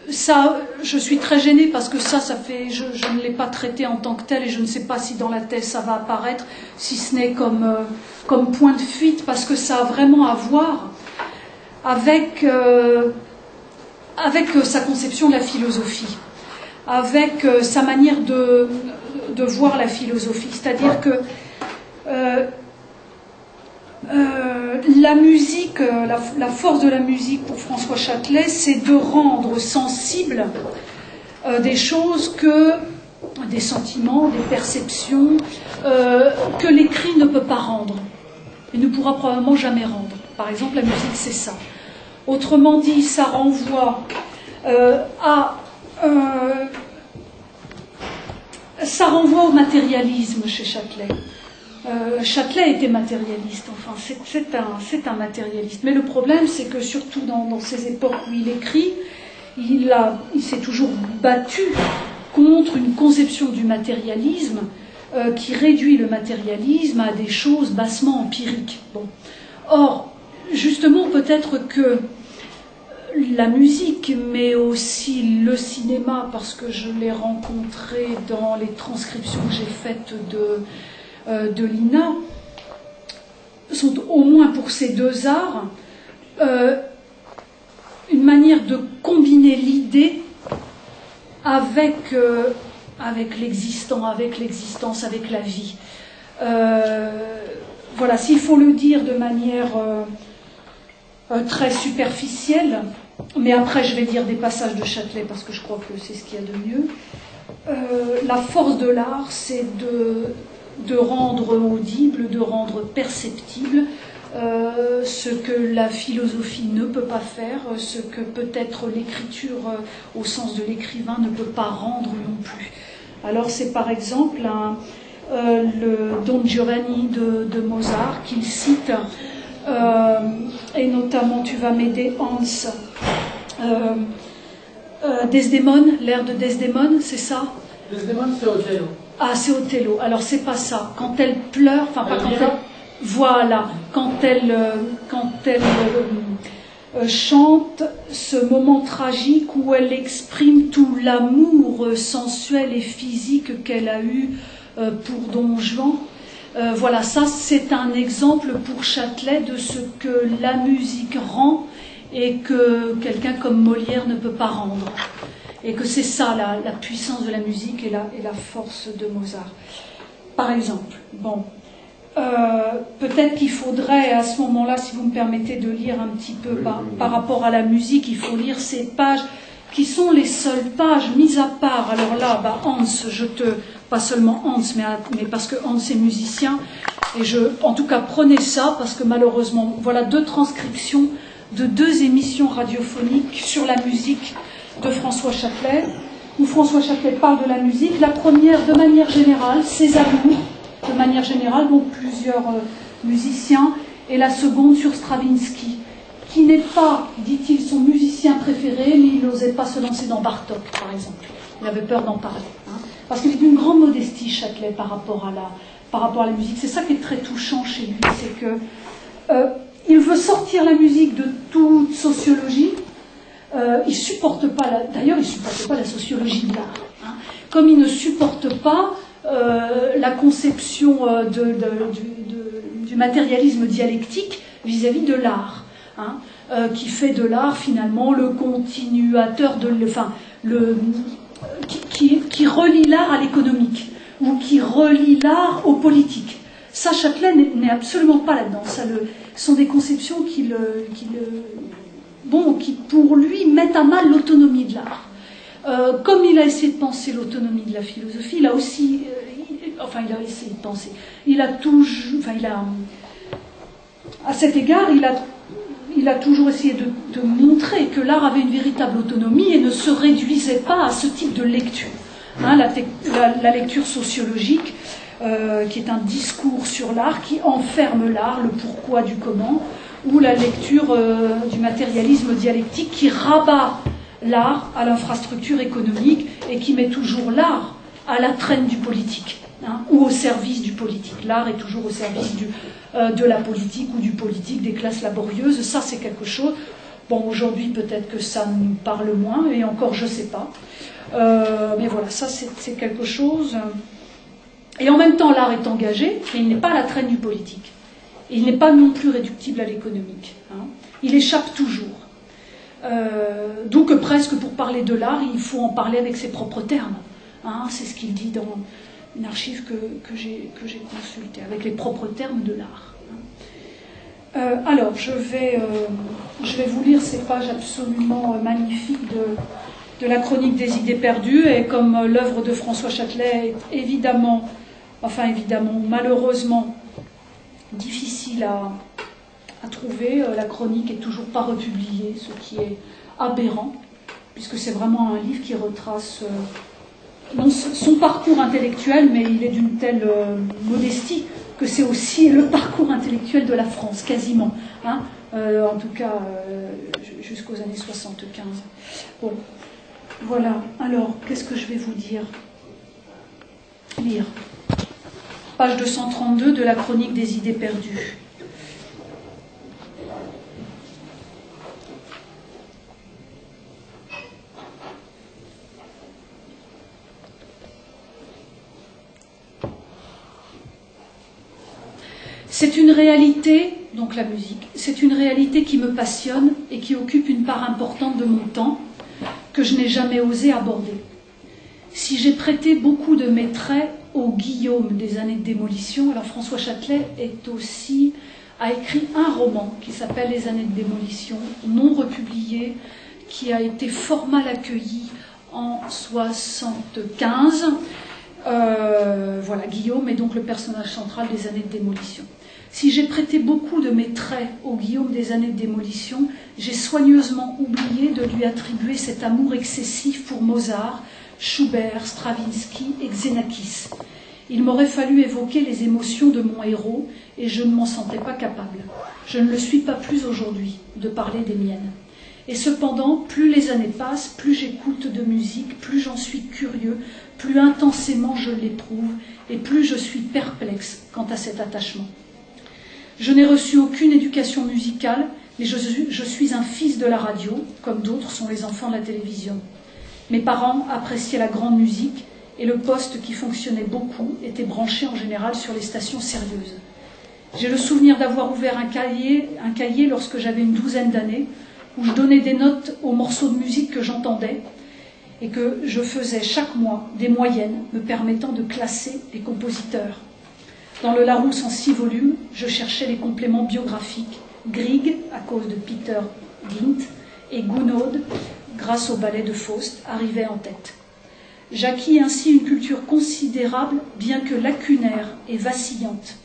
Ça, je suis très gênée parce que ça fait, je ne l'ai pas traité en tant que tel et je ne sais pas si dans la thèse ça va apparaître, si ce n'est comme point de fuite, parce que ça a vraiment à voir avec sa conception de la philosophie, avec sa manière de voir la philosophie. C'est-à-dire que la musique, la force de la musique pour François Châtelet, c'est de rendre sensibles des choses des sentiments, des perceptions, que l'écrit ne peut pas rendre, et ne pourra probablement jamais rendre. Par exemple, la musique, c'est ça. Autrement dit, ça renvoie au matérialisme chez Châtelet. Châtelet était matérialiste, enfin c'est un matérialiste. Mais le problème, c'est que surtout dans ces époques où il écrit, il s'est toujours battu contre une conception du matérialisme qui réduit le matérialisme à des choses bassement empiriques. Bon. Or, justement, peut-être que la musique, mais aussi le cinéma, parce que je l'ai rencontré dans les transcriptions que j'ai faites de l'INA, sont au moins pour ces deux arts une manière de combiner l'idée avec l'existant, avec l'existence, avec la vie. Voilà, s'il faut le dire de manière très superficielle, mais après je vais lire des passages de Châtelet parce que je crois que c'est ce qu'il y a de mieux. La force de l'art, c'est de rendre audible, de rendre perceptible ce que la philosophie ne peut pas faire, ce que peut-être l'écriture au sens de l'écrivain ne peut pas rendre non plus. Alors c'est par exemple le Don Giovanni de Mozart, qu'il cite, et notamment, tu vas m'aider, Hans, Desdémone, l'air de Desdémone, c'est ça? Desdémone, c'est Othello. Ah, c'est Othello. Alors, c'est pas ça. Quand elle pleure, enfin, pas quand elle... Voilà. Quand elle chante ce moment tragique où elle exprime tout l'amour sensuel et physique qu'elle a eu pour Don Juan. Voilà, ça c'est un exemple pour Châtelet de ce que la musique rend et que quelqu'un comme Molière ne peut pas rendre. Et que c'est ça la puissance de la musique et la force de Mozart. Par exemple, bon... peut-être qu'il faudrait à ce moment-là, si vous me permettez de lire un petit peu par rapport à la musique, il faut lire ces pages qui sont les seules pages mises à part. Alors là, Hans, pas seulement Hans, mais parce que Hans est musicien, et en tout cas prenez ça, parce que malheureusement, voilà 2 transcriptions de 2 émissions radiophoniques sur la musique de François Châtelet, où François Châtelet parle de la musique. La première, de manière générale, ses amours, de manière générale, donc plusieurs musiciens, et la seconde sur Stravinsky, qui n'est pas, dit-il, son musicien préféré, mais il n'osait pas se lancer dans Bartók, par exemple. Il avait peur d'en parler. Parce qu'il est d'une grande modestie, Châtelet, par rapport à la musique. C'est ça qui est très touchant chez lui, c'est que il veut sortir la musique de toute sociologie. Il supporte pas, d'ailleurs, il supporte pas la sociologie de l'art. Comme il ne supporte pas la conception du matérialisme dialectique vis-à-vis de l'art, qui fait de l'art finalement le continuateur qui relie l'art à l'économique ou qui relie l'art au politique. Ça, Châtelet n'est absolument pas là-dedans. Ça sont des conceptions qui pour lui mettent à mal l'autonomie de l'art. Comme il a essayé de penser l'autonomie de la philosophie, il a aussi, il a essayé de penser. À cet égard, il a toujours essayé de montrer que l'art avait une véritable autonomie et ne se réduisait pas à ce type de lecture. La lecture sociologique, qui est un discours sur l'art, qui enferme l'art, le pourquoi du comment, ou la lecture du matérialisme dialectique qui rabat l'art à l'infrastructure économique et qui met toujours l'art à la traîne du politique, ou au service du politique. L'art est toujours au service de la politique ou du politique, des classes laborieuses. Ça, c'est quelque chose... Bon, aujourd'hui, peut-être que ça nous parle moins, et encore, je ne sais pas. Mais voilà, ça, c'est quelque chose... Et en même temps, l'art est engagé, mais il n'est pas à la traîne du politique. Il n'est pas non plus réductible à l'économique. Il échappe toujours. Donc presque pour parler de l'art, il faut en parler avec ses propres termes. C'est ce qu'il dit dans une archive que j'ai consultée, avec les propres termes de l'art. Alors, je vais vous lire ces pages absolument magnifiques de la chronique des idées perdues, et comme l'œuvre de François Châtelet est évidemment, malheureusement, difficile à trouver, la chronique n'est toujours pas republiée, ce qui est aberrant, puisque c'est vraiment un livre qui retrace son parcours intellectuel, mais il est d'une telle modestie que c'est aussi le parcours intellectuel de la France, quasiment, en tout cas jusqu'aux années 75. Bon, voilà. Alors, qu'est-ce que je vais vous dire? Lire. Page 232 de la chronique des idées perdues. C'est une réalité, donc la musique, c'est une réalité qui me passionne et qui occupe une part importante de mon temps que je n'ai jamais osé aborder. Si j'ai prêté beaucoup de mes traits au Guillaume des années de démolition, alors François Châtelet a écrit un roman qui s'appelle Les années de démolition, non republié, qui a été fort mal accueilli en 1975. Voilà, Guillaume est donc le personnage central des années de démolition. Si j'ai prêté beaucoup de mes traits au Guillaume des années de démolition, j'ai soigneusement oublié de lui attribuer cet amour excessif pour Mozart, Schubert, Stravinsky et Xenakis. Il m'aurait fallu évoquer les émotions de mon héros et je ne m'en sentais pas capable. Je ne le suis pas plus aujourd'hui de parler des miennes. Et cependant, plus les années passent, plus j'écoute de musique, plus j'en suis curieux, plus intensément je l'éprouve et plus je suis perplexe quant à cet attachement. Je n'ai reçu aucune éducation musicale, mais je suis un fils de la radio, comme d'autres sont les enfants de la télévision. Mes parents appréciaient la grande musique et le poste qui fonctionnait beaucoup était branché en général sur les stations sérieuses. J'ai le souvenir d'avoir ouvert un cahier lorsque j'avais une douzaine d'années, où je donnais des notes aux morceaux de musique que j'entendais et que je faisais chaque mois des moyennes me permettant de classer les compositeurs. Dans le Larousse en 6 volumes, je cherchais les compléments biographiques. Grieg, à cause de Peter Gint, et Gounod, grâce au ballet de Faust, arrivaient en tête. J'acquis ainsi une culture considérable, bien que lacunaire et vacillante.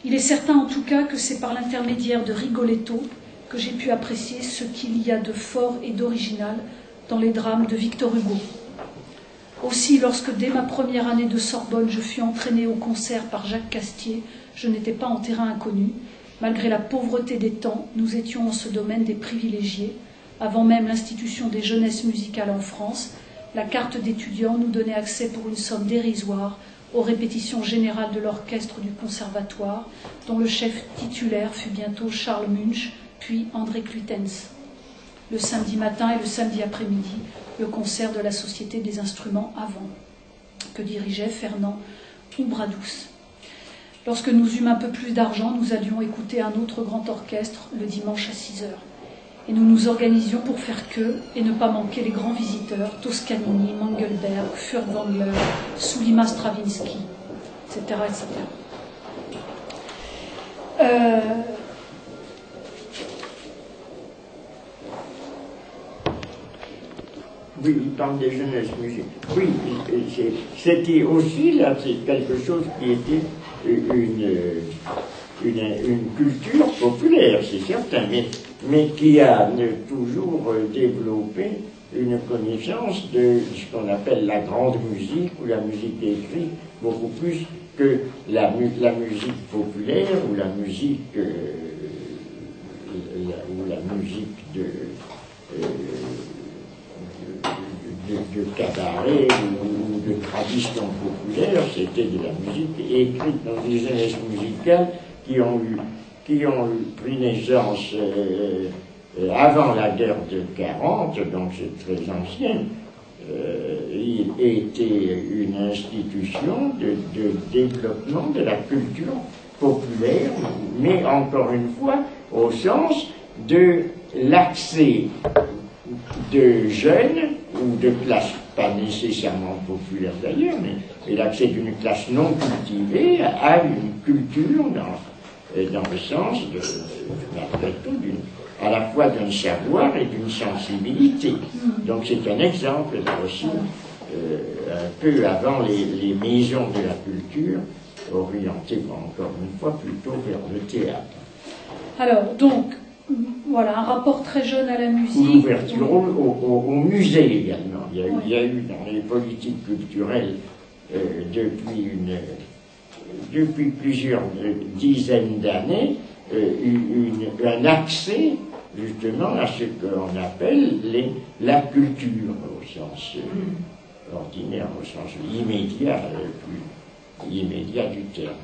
Il est certain en tout cas que c'est par l'intermédiaire de Rigoletto que j'ai pu apprécier ce qu'il y a de fort et d'original dans les drames de Victor Hugo. Aussi, lorsque dès ma première année de Sorbonne, je fus entraînée au concert par Jacques Castier, je n'étais pas en terrain inconnu. Malgré la pauvreté des temps, nous étions en ce domaine des privilégiés. Avant même l'institution des jeunesses musicales en France, la carte d'étudiant nous donnait accès pour une somme dérisoire aux répétitions générales de l'orchestre du conservatoire, dont le chef titulaire fut bientôt Charles Munch, puis André Clutens. Le samedi matin et le samedi après-midi, le concert de la Société des instruments avant, que dirigeait Fernand Oubradous. Lorsque nous eûmes un peu plus d'argent, nous allions écouter un autre grand orchestre le dimanche à 6 heures. Et nous nous organisions pour faire queue et ne pas manquer les grands visiteurs, Toscanini, Mengelberg, Furtwängler, Sulima Stravinsky, etc. etc. Oui, il parle des jeunesses musicales. Oui, c'était aussi là, c'est quelque chose qui était une culture populaire, c'est certain, mais qui a toujours développé une connaissance de ce qu'on appelle la grande musique ou la musique écrite, beaucoup plus que la musique populaire ou la musique de cabaret ou de tradition populaire. C'était de la musique écrite dans des jeunesses musicales qui ont pris naissance avant la guerre de 40, donc c'est très ancien. Il était une institution de développement de la culture populaire, mais encore une fois au sens de l'accès de jeunes ou de classes, pas nécessairement populaires d'ailleurs, mais l'accès d'une classe non cultivée à une culture dans le sens après tout, à la fois d'un savoir et d'une sensibilité. Donc c'est un exemple là aussi, un peu avant les maisons de la culture, orientées encore une fois plutôt vers le théâtre. Alors donc, voilà, un rapport très jeune à la musique. L'ouverture au musée également. Il y a eu dans les politiques culturelles depuis plusieurs dizaines d'années un accès justement à ce qu'on appelle la culture au sens ordinaire, au sens immédiat, plus immédiat du terme.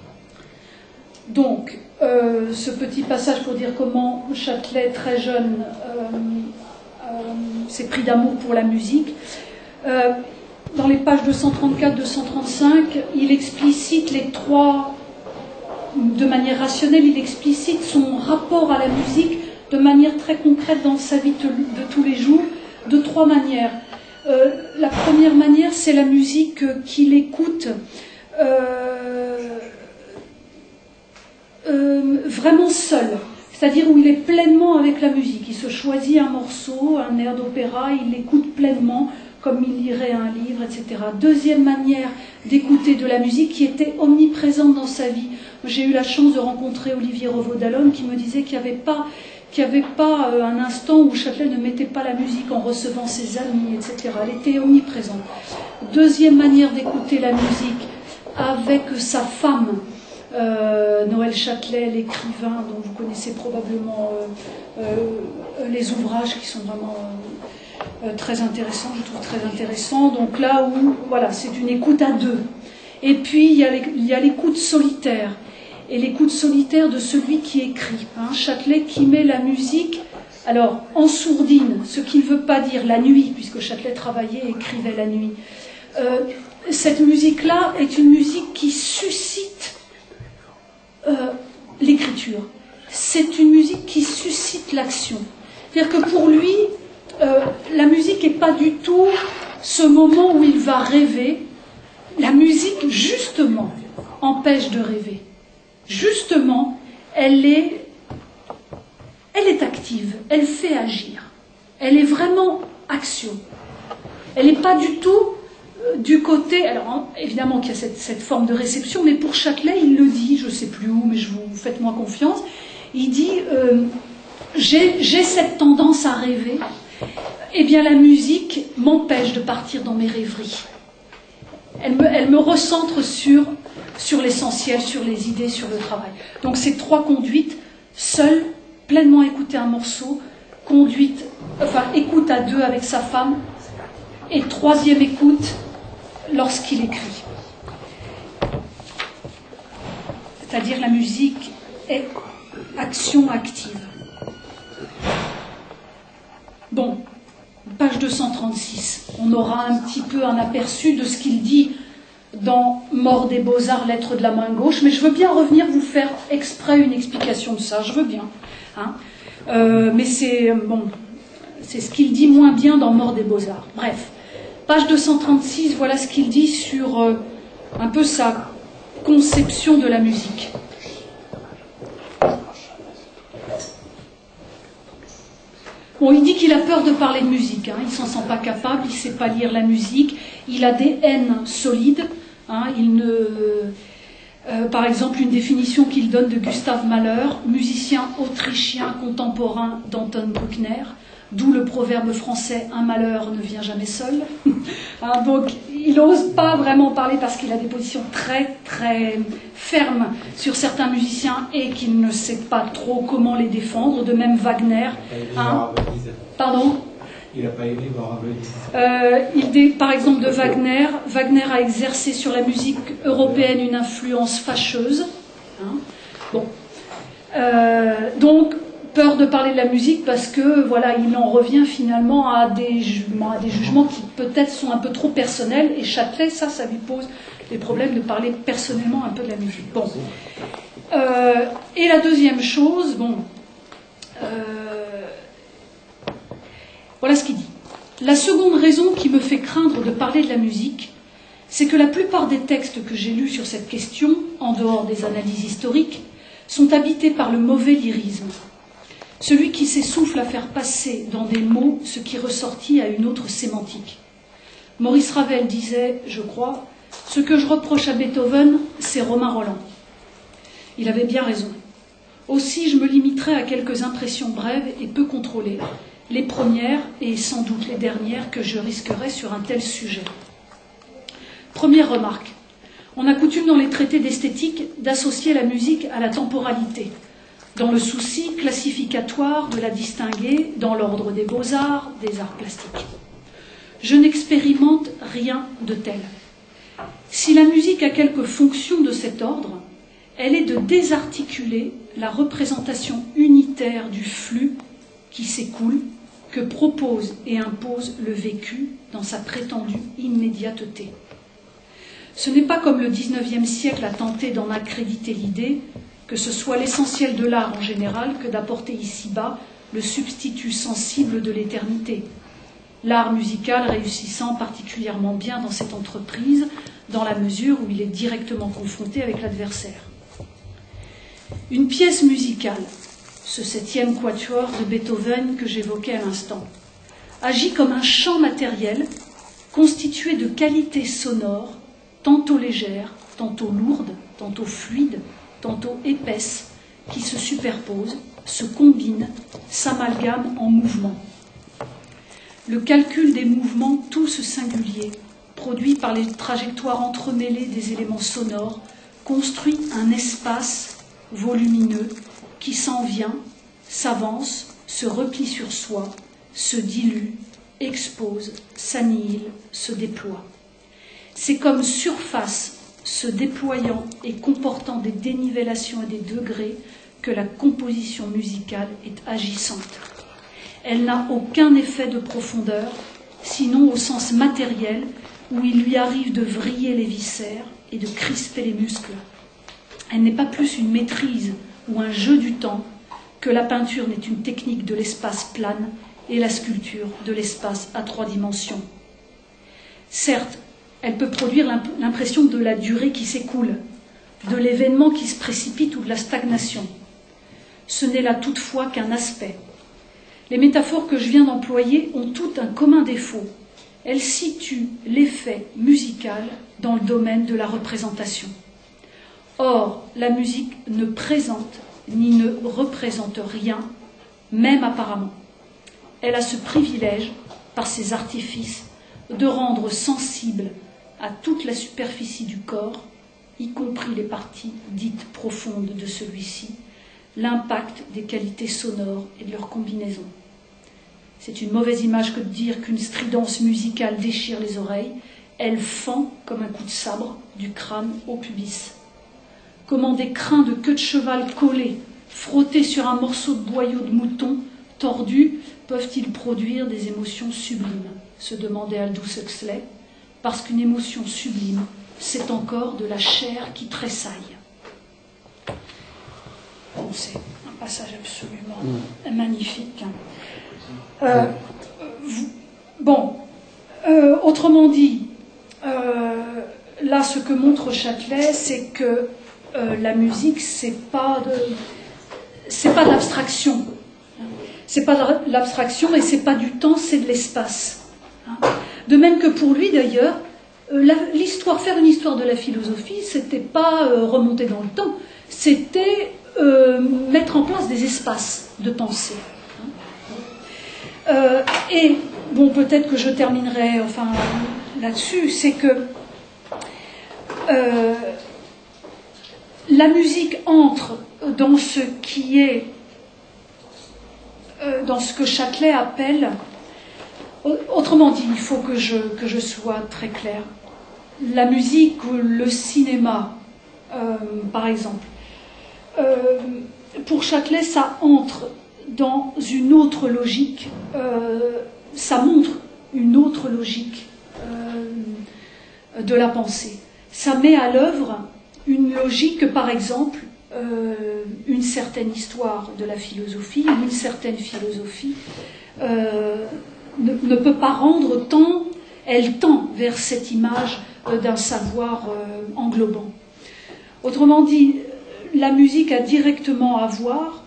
Donc, ce petit passage pour dire comment Châtelet, très jeune, s'est pris d'amour pour la musique. Dans les pages 234-235, il explicite les trois, de manière rationnelle, il explicite son rapport à la musique de manière très concrète dans sa vie de tous les jours, de trois manières. La première manière, c'est la musique qu'il écoute vraiment seul, c'est-à-dire où il est pleinement avec la musique. Il se choisit un morceau, un air d'opéra, il l'écoute pleinement, comme il lirait un livre, etc. Deuxième manière d'écouter de la musique qui était omniprésente dans sa vie. J'ai eu la chance de rencontrer Olivier Revaud-Dallon qui me disait qu'il n'y avait pas un instant où Châtelet ne mettait pas la musique en recevant ses amis, etc. Elle était omniprésente. Deuxième manière d'écouter la musique, avec sa femme, Noël Châtelet, l'écrivain dont vous connaissez probablement les ouvrages qui sont vraiment très intéressants, je trouve très intéressants. Donc là où, voilà, c'est une écoute à deux. Et puis il y a l'écoute solitaire, et l'écoute solitaire de celui qui écrit. Châtelet qui met la musique, alors en sourdine, ce qui ne veut pas dire la nuit, puisque Châtelet travaillait et écrivait la nuit. Cette musique-là est une musique qui suscite l'écriture. C'est une musique qui suscite l'action. C'est-à-dire que pour lui, la musique n'est pas du tout ce moment où il va rêver. La musique, justement, empêche de rêver. Justement, elle est active, elle fait agir. Elle est vraiment action. Elle n'est pas du tout du côté... Alors, évidemment qu'il y a cette forme de réception, mais pour Châtelet, il le dit, je ne sais plus où, mais faites-moi confiance, il dit j'ai cette tendance à rêver, eh bien la musique m'empêche de partir dans mes rêveries. Elle me recentre sur l'essentiel, sur les idées, sur le travail. Donc ces trois conduites, seul, pleinement écouter un morceau, écoute à deux avec sa femme, et troisième écoute lorsqu'il écrit. C'est-à-dire la musique est action active. Bon, page 236, on aura un petit peu un aperçu de ce qu'il dit dans Mort des Beaux-Arts, lettre de la main gauche, mais je veux bien revenir vous faire exprès une explication de ça, je veux bien. Mais c'est ce qu'il dit moins bien dans Mort des Beaux-Arts. Bref, page 236, voilà ce qu'il dit sur un peu sa conception de la musique. Bon, il dit qu'il a peur de parler de musique, il ne s'en sent pas capable, il ne sait pas lire la musique, il a des haines solides, par exemple une définition qu'il donne de Gustav Mahler, musicien autrichien contemporain d'Anton Bruckner, d'où le proverbe français « un malheur ne vient jamais seul ». Donc il n'ose pas vraiment parler parce qu'il a des positions très très fermes sur certains musiciens et qu'il ne sait pas trop comment les défendre, de même Wagner. Pardon ? Il n'a pas aimé voir Ravel. Par exemple de Wagner, Wagner a exercé sur la musique européenne une influence fâcheuse. Donc peur de parler de la musique parce que voilà, il en revient finalement à des jugements qui peut-être sont un peu trop personnels, et Châtelet, ça lui pose des problèmes de parler personnellement un peu de la musique. Bon. Et la deuxième chose, voilà ce qu'il dit. La seconde raison qui me fait craindre de parler de la musique, c'est que la plupart des textes que j'ai lus sur cette question, en dehors des analyses historiques, sont habités par le mauvais lyrisme. Celui qui s'essouffle à faire passer dans des mots ce qui ressortit à une autre sémantique. Maurice Ravel disait, je crois, « Ce que je reproche à Beethoven, c'est Romain Rolland ». Il avait bien raison. Aussi, je me limiterai à quelques impressions brèves et peu contrôlées, les premières et sans doute les dernières que je risquerai sur un tel sujet. Première remarque. On a coutume dans les traités d'esthétique d'associer la musique à la temporalité, dans le souci classificatoire de la distinguer dans l'ordre des beaux-arts, des arts plastiques. Je n'expérimente rien de tel. Si la musique a quelque fonction de cet ordre, elle est de désarticuler la représentation unitaire du flux qui s'écoule, que propose et impose le vécu dans sa prétendue immédiateté. Ce n'est pas comme le XIXe siècle a tenté d'en accréditer l'idée, que ce soit l'essentiel de l'art en général que d'apporter ici-bas le substitut sensible de l'éternité. L'art musical réussissant particulièrement bien dans cette entreprise, dans la mesure où il est directement confronté avec l'adversaire. Une pièce musicale, ce 7e quatuor de Beethoven que j'évoquais à l'instant, agit comme un champ matériel constitué de qualités sonores, tantôt légères, tantôt lourdes, tantôt fluides, tantôt épaisses, qui se superposent, se combinent, s'amalgament en mouvements. Le calcul des mouvements tous singuliers produit par les trajectoires entremêlées des éléments sonores, construit un espace volumineux qui s'en vient, s'avance, se replie sur soi, se dilue, expose, s'annihile, se déploie. C'est comme surface se déployant et comportant des dénivellations et des degrés que la composition musicale est agissante. Elle n'a aucun effet de profondeur, sinon au sens matériel, où il lui arrive de vriller les viscères et de crisper les muscles. Elle n'est pas plus une maîtrise ou un jeu du temps que la peinture n'est une technique de l'espace plane et la sculpture de l'espace à 3 dimensions. Certes, elle peut produire l'impression de la durée qui s'écoule, de l'événement qui se précipite ou de la stagnation. Ce n'est là toutefois qu'un aspect. Les métaphores que je viens d'employer ont toutes un commun défaut. Elles situent l'effet musical dans le domaine de la représentation. Or, la musique ne présente ni ne représente rien, même apparemment. Elle a ce privilège, par ses artifices, de rendre sensible à toute la superficie du corps, y compris les parties dites profondes de celui-ci, l'impact des qualités sonores et de leur combinaison. C'est une mauvaise image que de dire qu'une stridence musicale déchire les oreilles. Elle fend comme un coup de sabre du crâne au pubis. Comment des crins de queue de cheval collés, frottés sur un morceau de boyau de mouton tordu, peuvent-ils produire des émotions sublimes, se demandait Aldous Huxley, parce qu'une émotion sublime, c'est encore de la chair qui tressaille. Bon, c'est un passage absolument magnifique. Autrement dit, là, ce que montre Châtelet, c'est que la musique, c'est pas de l'abstraction. C'est pas de l'abstraction et c'est pas du temps, c'est de l'espace. De même que pour lui, d'ailleurs, faire une histoire de la philosophie, c'était pas remonter dans le temps, c'était mettre en place des espaces de pensée. Et bon, peut-être que je terminerai là-dessus, c'est que la musique entre dans ce qui est, dans ce que Châtelet appelle, autrement dit, il faut que je sois très claire. La musique ou le cinéma, par exemple, pour Châtelet, ça entre dans une autre logique, ça montre une autre logique de la pensée. Ça met à l'œuvre une logique, par exemple, une certaine histoire de la philosophie, une certaine philosophie ne peut pas rendre tant, elle tend vers cette image d'un savoir englobant. Autrement dit, la musique a directement à voir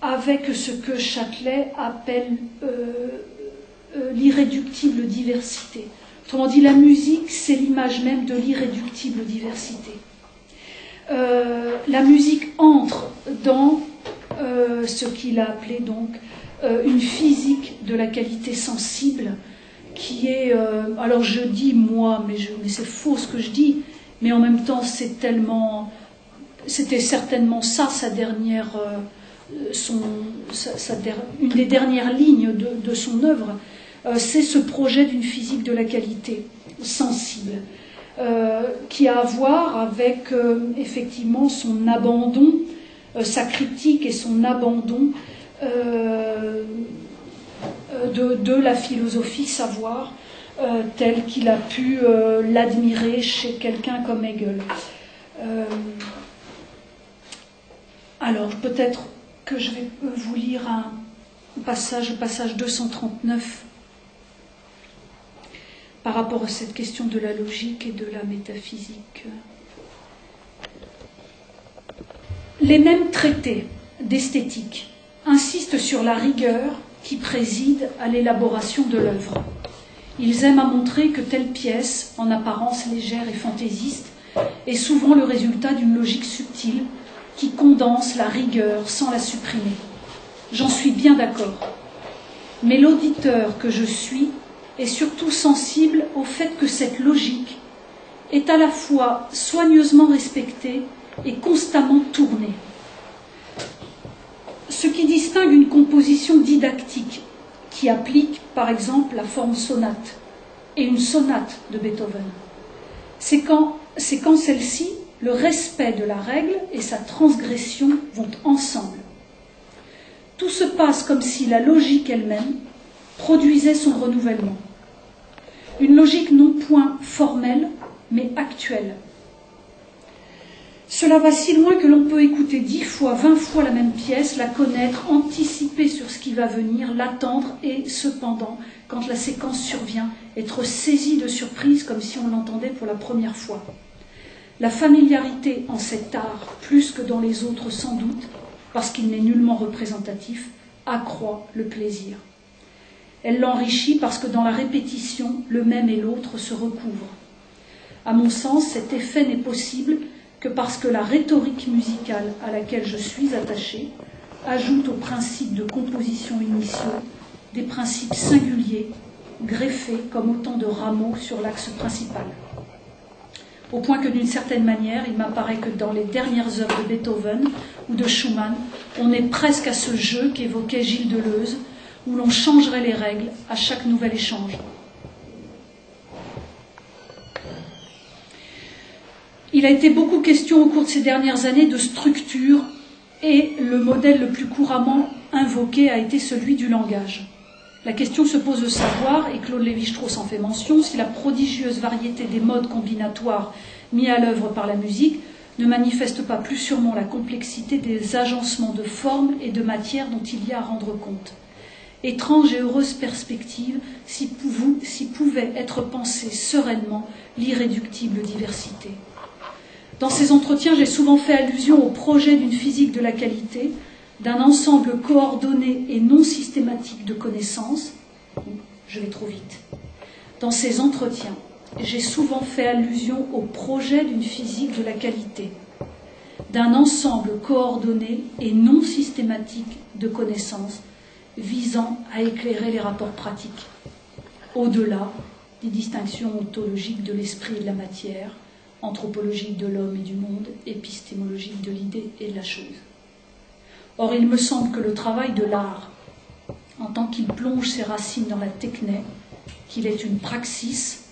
avec ce que Châtelet appelle l'irréductible diversité. Autrement dit, la musique, c'est l'image même de l'irréductible diversité. La musique entre dans ce qu'il a appelé donc une physique de la qualité sensible, qui est, alors je dis moi, mais c'est faux ce que je dis, mais en même temps c'était certainement ça sa dernière, une des dernières lignes de son œuvre, c'est ce projet d'une physique de la qualité sensible, qui a à voir avec effectivement son abandon, sa critique et son abandon de la philosophie savoir telle qu'il a pu l'admirer chez quelqu'un comme Hegel. Alors peut-être que je vais vous lire un passage, le passage 239, par rapport à cette question de la logique et de la métaphysique. Les mêmes traités d'esthétique insistent sur la rigueur qui préside à l'élaboration de l'œuvre. Ils aiment à montrer que telle pièce, en apparence légère et fantaisiste, est souvent le résultat d'une logique subtile qui condense la rigueur sans la supprimer. J'en suis bien d'accord. Mais l'auditeur que je suis est surtout sensible au fait que cette logique est à la fois soigneusement respectée et constamment tournée. Ce qui distingue une composition didactique qui applique, par exemple, la forme sonate et une sonate de Beethoven, c'est quand celle-ci, le respect de la règle et sa transgression vont ensemble. Tout se passe comme si la logique elle-même produisait son renouvellement. Une logique non point formelle, mais actuelle. Cela va si loin que l'on peut écouter 10 fois, 20 fois la même pièce, la connaître, anticiper sur ce qui va venir, l'attendre et, cependant, quand la séquence survient, être saisi de surprise comme si on l'entendait pour la première fois. La familiarité en cet art, plus que dans les autres sans doute, parce qu'il n'est nullement représentatif, accroît le plaisir. Elle l'enrichit parce que dans la répétition, le même et l'autre se recouvrent. À mon sens, cet effet n'est possible que parce que la rhétorique musicale à laquelle je suis attachée ajoute aux principes de composition initiaux des principes singuliers, greffés comme autant de rameaux sur l'axe principal. Au point que d'une certaine manière, il m'apparaît que dans les dernières œuvres de Beethoven ou de Schumann, on est presque à ce jeu qu'évoquait Gilles Deleuze, où l'on changerait les règles à chaque nouvel échange. Il a été beaucoup question au cours de ces dernières années de structure et le modèle le plus couramment invoqué a été celui du langage. La question se pose de savoir, et Claude Lévi-Strauss en fait mention, si la prodigieuse variété des modes combinatoires mis à l'œuvre par la musique ne manifeste pas plus sûrement la complexité des agencements de formes et de matière dont il y a à rendre compte. Étrange et heureuse perspective si pouvait être pensée sereinement l'irréductible diversité. Dans ces entretiens, j'ai souvent fait allusion au projet d'une physique de la qualité, d'un ensemble coordonné et non systématique de connaissances. Je vais trop vite. Dans ces entretiens, j'ai souvent fait allusion au projet d'une physique de la qualité, d'un ensemble coordonné et non systématique de connaissances visant à éclairer les rapports pratiques, au-delà des distinctions ontologiques de l'esprit et de la matière, anthropologique de l'homme et du monde, épistémologique de l'idée et de la chose. Or, il me semble que le travail de l'art, en tant qu'il plonge ses racines dans la techné, qu'il est une praxis,